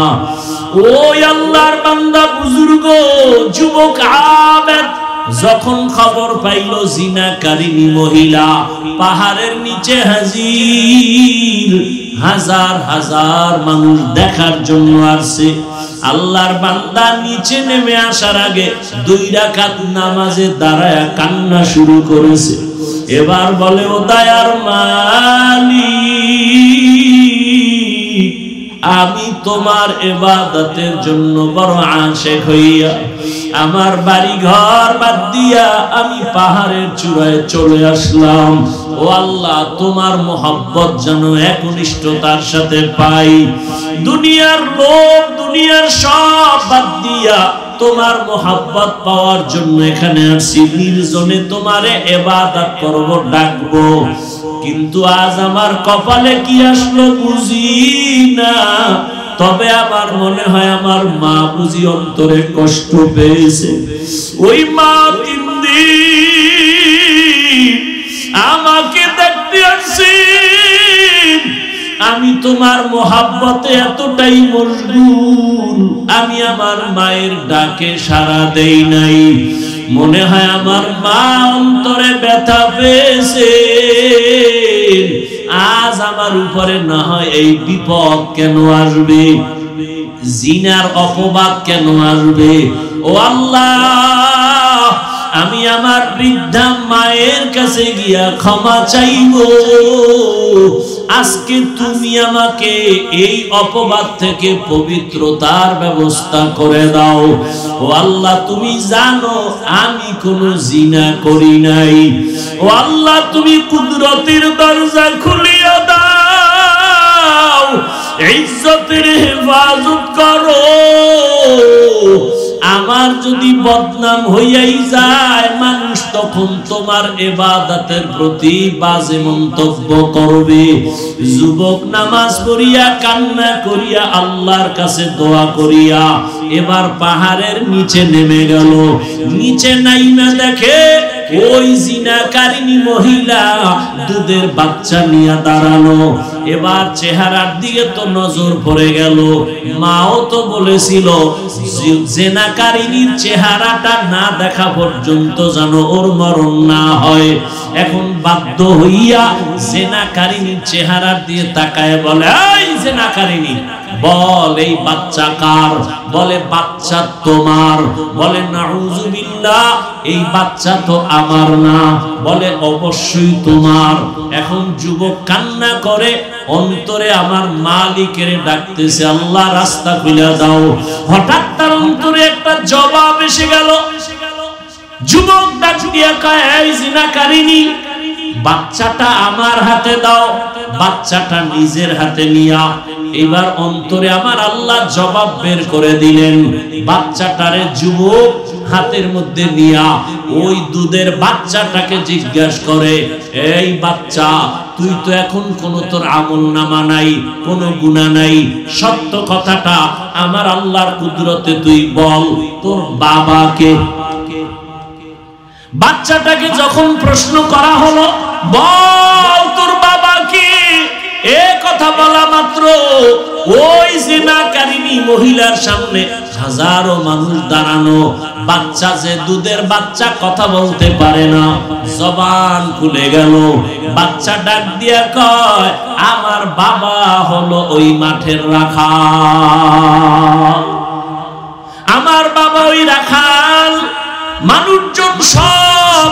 ওই আল্লাহর বান্দা, বুজুর্গ, যুবক, আবেদ যখন খবর পাইল জিনাকারিনী মহিলা পাহাড়ের নিচে হাজির, হাজার হাজার মানুষ দেখার জন্য আসছে। আল্লাহর বান্দা নিচে নেমে আসার আগে 2 রাকাত নামাজে দাঁড়ায়া কান্না শুরু করেছে। এবার বলে, ও দয়ার মালিক, আমি তোমার ইবাদতের জন্য বড় আশিক হইয়া আমার বাড়ি ঘর বাদ দিয়া আমি পাহাড়ের চূড়ায় চলে আসলাম। ও আল্লাহ, তোমার মোহাব্বত যেন একনিষ্ঠতার সাথে পাই। দুনিয়ার লোভ, দুনিয়ার সব বাদ দিয়া তোমার মোহাব্বত পাওয়ার জন্য এখানে আসছি। নির্জনে তোমারে ইবাদত করব, ডাকবো। কিন্তু আজ আমার কপালে কি আসলো বুঝি না। তবে আমার মনে হয় আমার মা বুঝি অন্তরে কষ্ট পেয়েছে। ওই মা 3 দিন আমাকে দেখতে আসছে। আমি তোমার মোহাব্বতে এতটাই মশগুল, আমি আমার মায়ের ডাকে সাড়া দেই নাই। মনে হয় আমার মা অন্তরে ব্যথা পেয়েছে। আজ আমার উপরে না হয় এই বিপদ কেন আসবে, জিনার অপবাদ কেন আসবে? ও আল্লাহ, আমি আমার বৃদ্ধা মায়ের কাছে গিয়া ক্ষমা চাইব। আজকে তুমি আমাকে এই অপবাদ থেকে পবিত্রতার ব্যবস্থা করে দাও। ও আল্লাহ, তুমি জানো আমি কোনো জিনা করি নাই। ও আল্লাহ, তুমি কুদরতের দরজা খুলিয়া দাও, ইজ্জতের হেফাজত করো। আমার যদি বদনাম হইয়াই যায়, মানুষ তখন তোমার ইবাদতের প্রতি বাজে মন্তব্য করবে। যুবক নামাজ পড়িয়া কান্না করিয়া আল্লাহর কাছে দোয়া করিয়া এবার পাহাড়ের নিচে নেমে গেল। নিচে নাইমা দেখে ওই জিনাকারিনী মহিলা দুধের বাচ্চা নিয়ে দাঁড়ানো। এবার চেহারার দিকে তো নজর পড়ে গেল। মাও তো বলেছিল জিনাকারিনীর চেহারাটা না দেখা পর্যন্ত যেন ওর মরণ না হয়। এখন বাধ্য হইয়া জিনাকারিনীর চেহারার দিয়ে তাকায় বলে, এই জিনাকারিনী বল এই বাচ্চা কার? বলে বাচ্চা তোমার। বলে নাউযুবিল্লাহ, এই বাচ্চা তো আমার না। বলে অবশ্যই তোমার। এখন যুবক কান্না করে অন্তরে আমার মালিকের ডাকতেছে, আল্লাহ রাস্তা খুলে দাও। হঠাৎ তার অন্তরে একটা জবাব এসে গেল। যুবক ডাক দিয়া কয়, এই জিনাকারিনী বাচ্চাটা আমার হাতে দাও। বাচ্চাটা নিজের হাতে নিয়া এবার অন্তরে আমার আল্লাহ জবাব বের করে দিলেন। বাচ্চাটারে যুবক হাতের মধ্যে নিয়া ওই দুধের বাচ্চাটাকে জিজ্ঞাসা করে, এই বাচ্চা তুই তো এখন কোন তোর আমল নামা নাই, কোনো গুনাহ নাই, সত্য কথাটা আমার আল্লাহর কুদরতে তুই বল, তোর বাবাকে। বাচ্চাটাকে যখন প্রশ্ন করা হলো, বল তোর বাবা কি, এ কথা বলা মাত্র ওই জিনাকারিনী মহিলার সামনে হাজারো মানুষ দাঁড়ানো। বাচ্চা যে দুধের বাচ্চা কথা বলতে পারে না, জবান খুলে গেল। বাচ্চা ডাক দিয়া কয়, আমার বাবা হলো ওই মাঠের রাখাল, আমার বাবা ওই রাখাল। মানুষজন সব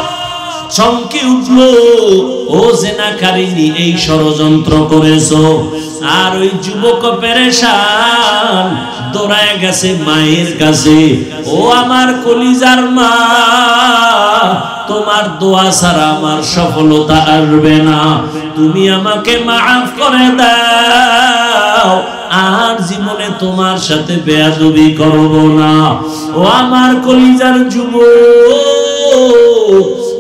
চমকে উঠলো, ও জিনাকারিনী এই ষড়যন্ত্র করেছো। আর ওই যুবক পেরেশান দৌড়ায় গেছে মায়ের কাছে, ও আমার কলিজার মা, তোমার দোয়া ছাড়া আমার সফলতা আসবে না, তুমি আমাকে মাফ করে দাও, আর জীবনে তোমার সাথে বেয়াদবি করব না। ও আমার কলিজার যুবক,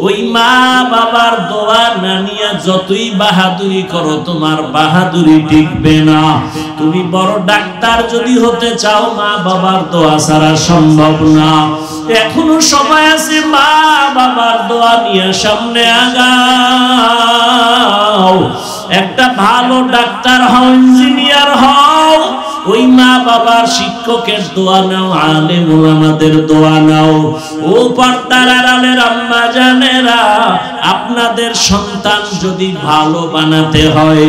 ওই মা বাবার দোয়া না নিয়া যতই বাহাদুরি করো তোমার বাহাদুরি টিকবে না। তুমি বড় ডাক্তার যদি হতে চাও মা বাবার দোয়া ছাড়া সম্ভব না। এখনো সময় আছে, মা বাবার দোয়া নিয়ে সামনে আগাও। একটা ভালো ডাক্তার হও, ইঞ্জিনিয়ার হও, ওই মা বাবার শিক্ষকের দোয়া নাও, আলেম ওলামাদের দোয়া নাও। ও পর্দার আড়ালের আম্মা জানেরা, আপনাদের সন্তান যদি ভালো বানাতে হয়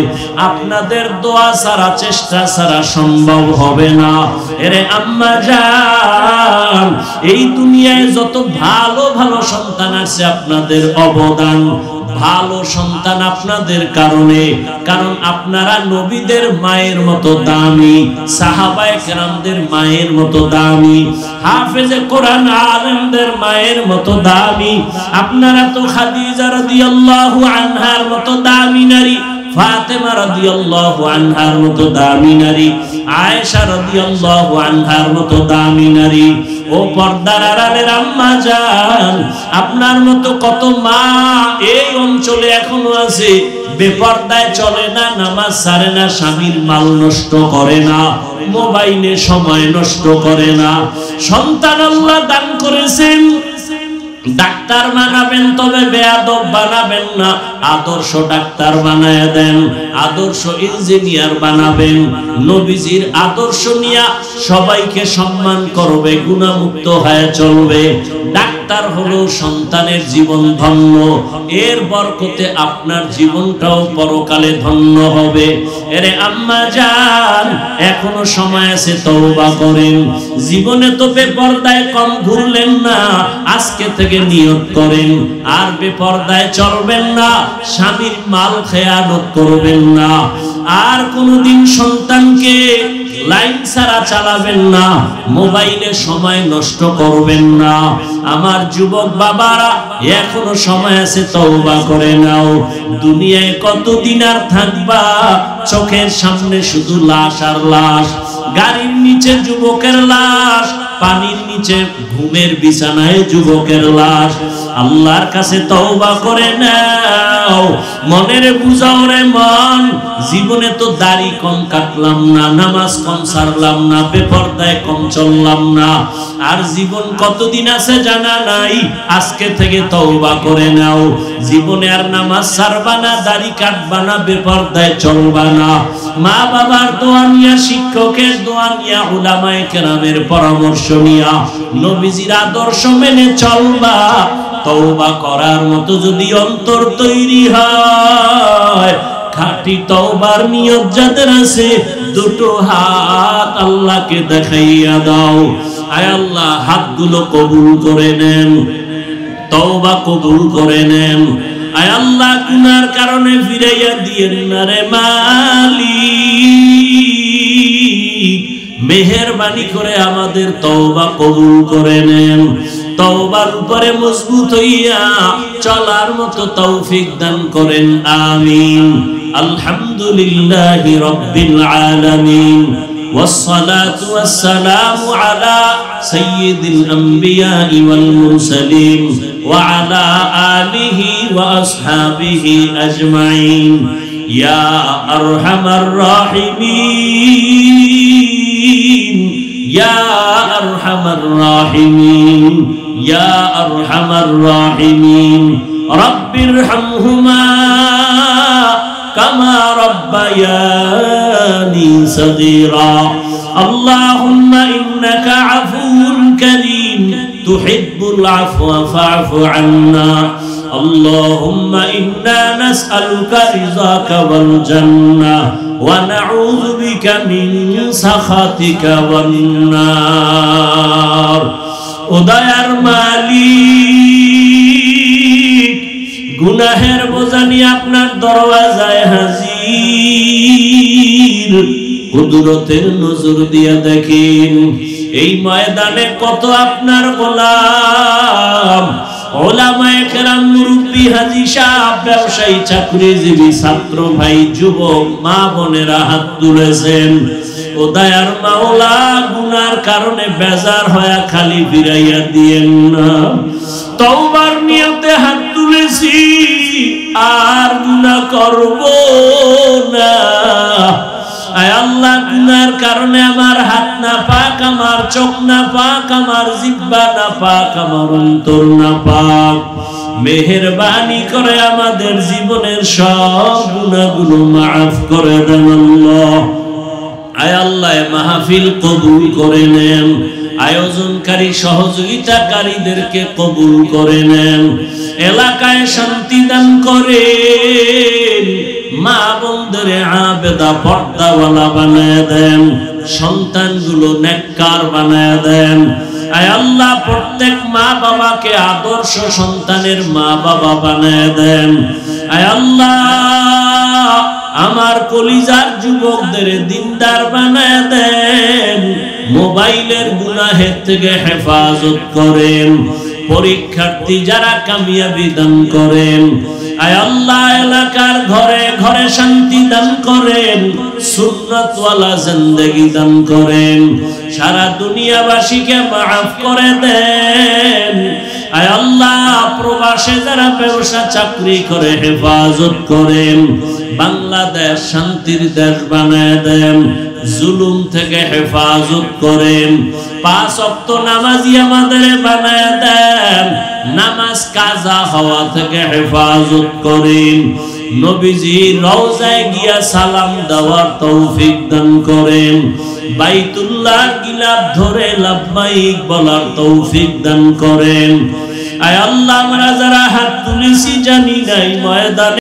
আপনাদের দোয়া ছাড়া, চেষ্টা ছাড়া সম্ভব হবে না। এরে আম্মা জান, এই দুনিয়ায় যত ভালো ভালো সন্তান আছে আপনাদের অবদান। ভালো সন্তান আপনাদের কারণে, কারণ আপনারা নবীদের মায়ের মতো দামি, সাহাবায়ে কেরামদের মায়ের মতো দামি, হাফেজে কোরআন আলেমদের মায়ের মতো দামি। আপনারা তো খাদিজা রাদিয়াল্লাহু আনহার মতো দামি নারী, ফাতেমা রাদিয়াল্লাহু আনহার মতো দামি নারী, আয়েশা রাদিয়াল্লাহু আনহার মতো দামি নারী। ও পর্দার আড়ালের আম্মা জান, আপনার মতো কত মা এই অঞ্চলে এখনো আছে, বেপর্দায় চলে না, নামাজ ছাড়ে না, স্বামীর মাল নষ্ট করে না, মোবাইলে সময় নষ্ট করে না। সন্তান আল্লাহ দান করেছেন, ডাক্তার বানাবেন তবে বেয়াদব বানাবেন না, আদর্শ ডাক্তার বানায় দেন, আদর্শ ইঞ্জিনিয়ার বানাবেন। নবীজির আদর্শ নিয়ে সবাইকে সম্মান করবে, গুনাহমুক্ত হয়ে চলবে। ডাক্তার হলো সন্তানের জীবন ধন্য, এর বরকতে আপনার জীবনটাও পরকালে ধন্য হবে। এরে আম্মা জান, এখনো সময় আছে, তওবা করেন। জীবনে তো বেপরদায় কম ঘুরলেন না, আজকে থেকে নিয়ত করেন আর বেপরদায় চলবেন না, স্বামীর মাল খেয়ানত করবেন না, আর কোনদিন সন্তানকে লাইন ছাড়া চালাবেন না, মোবাইলে সময় নষ্ট করবেন না। আমার যুবক বাবারা, এখনো সময় আছে, তওবা করে নাও। দুনিয়ায় কতদিন আর থাকবা? চোখের সামনে শুধু লাশ আর লাশ, গাড়ির নিচে যুবকের লাশ, পানির নিচে ঘুমের বিছানায় যুবকের লাশ। আল্লাহর কাছে তওবা করে নাও, মনের বুঝাও রে মন, জীবনে তো দাড়ি কম কাটলাম না, নামাজ কম ছাড়লাম না, বেপরদায় কম চললাম না, আর জীবন কতদিন আছে জানা নাই। আজকে থেকে তওবা করে নাও, জীবনে আর নামাজ ছাড়বা না, দাড়ি কাটবা না, বেপরদায় চলবা না। মা বাবার দোয়া নিয়া, শিক্ষকের দোয়া নিয়া, উলামায়ে কেরামের পরামর্শ নিয়া, নবীজির আদর্শ মেনে চলবা। তওবা করার মতো যদি অন্তর তৈরি হয়, খাঁটি তওবার নিয়ত যাদের আছে, দুটো হাত আল্লাহকে দেখাইয়া দাও। আয় আল্লাহ, হাতগুলো কবুল করে নেন, তওবা কবুল করে নেন। আয় আল্লাহ, গুনার কারণে ফিরাইয়া দিয়েন না রে মালিক, মেহেরবানি করে আমাদের তওবা কবুল করে নেন। তওবার উপরে মজবুত হইয়া চলার মতো তৌফিক দান করেন, আমিন। আলহামদুলিল্লাহি রাব্বিল আলামিন, والصلاة والسلام على سيد الأنبياء والمرسلين وعلى آله وأصحابه أجمعين يا أرحم الراحمين يا أرحم الراحمين يا أرحم الراحمين رب ارحمهما كما ربياني صغيرا اللهم إنك عفو كريم تحب العفو فاعف عنا اللهم إنا نسألك رضاك والجنة ونعوذ بك من سخطك والنار উদয়ার মালিক গুনাহের বোঝা নিয়ে আপনার দরওয়াজায় হাজির কুদরতের নজর দিয়া দেখেন এই ময়দানে কত আপনার গোলাম ওলামায়ে কেরাম মুরব্বি হাজী সাহেব ব্যবসায়ী চাকরিজীবী ছাত্র ভাই যুবক মা বোনেরা হাত তুলেছেন ও দয়ার মাওলা গুনার কারণে বেজার হয়ে খালি ফিরাইয়া দিয়েন না তওবার নিয়তে হাত তুলেছি আর গুনাহ করব না আয় আল্লাহ গুনার কারণে আমার হাত না পাক আমার চোখ না পাক আমার জিহ্বা না পাক আমার অন্তর না পাক মেহেরবানি করে আমাদের জীবনের সব গুনাহগুলো মাফ করে দেন আল্লাহ আয় আল্লাহ মাহফিল কবুল করে নেন আয়োজনকারী সহযোগিতাকারীদেরকে কবুল করে নেন এলাকায় শান্তি দান করেন মা বোনদের আবেদা পর্দাওয়ালা বানায় দেন সন্তানগুলো নেককার বানায় দেন আয় আল্লাহ প্রত্যেক মা বাবাকে আদর্শ সন্তানের মা বাবা বানায় দেন আয় আল্লাহ আমার কলিজার যুবকদের দিনদার বানায় দেন মোবাইলের গুনাহের থেকে হেফাজত করেন পরীক্ষার্থী যারা কামিয়াবি দান করেন আয় আল্লাহ এলাকার ঘরে ঘরে শান্তি দান করেন সুন্নাতওয়ালা জিন্দেগি দান করেন সারা দুনিয়াবাসীকে মাফ করে দেন আয় আল্লাহ প্রবাসে যারা ব্যবসা চাকরি করে হেফাজত করেন বাংলাদেশ শান্তির দেশ বানায় দেন জুলুম থেকে হেফাজত করেন পাঁচ ওয়াক্ত নামাজি আমাদের বানায় দেন নামাজ কাজা হওয়া থেকে হেফাজত করেন নবীজির রওজায় গিয়া সালাম দেওয়ার তৌফিক দান করেন বাইতুল্লাহর গিলাফ ধরে লাব্বাইক বলার তৌফিক দান করেন আয় আল্লাহ আমরা যারা হাত তুলেছি জানি নাই ময়দানে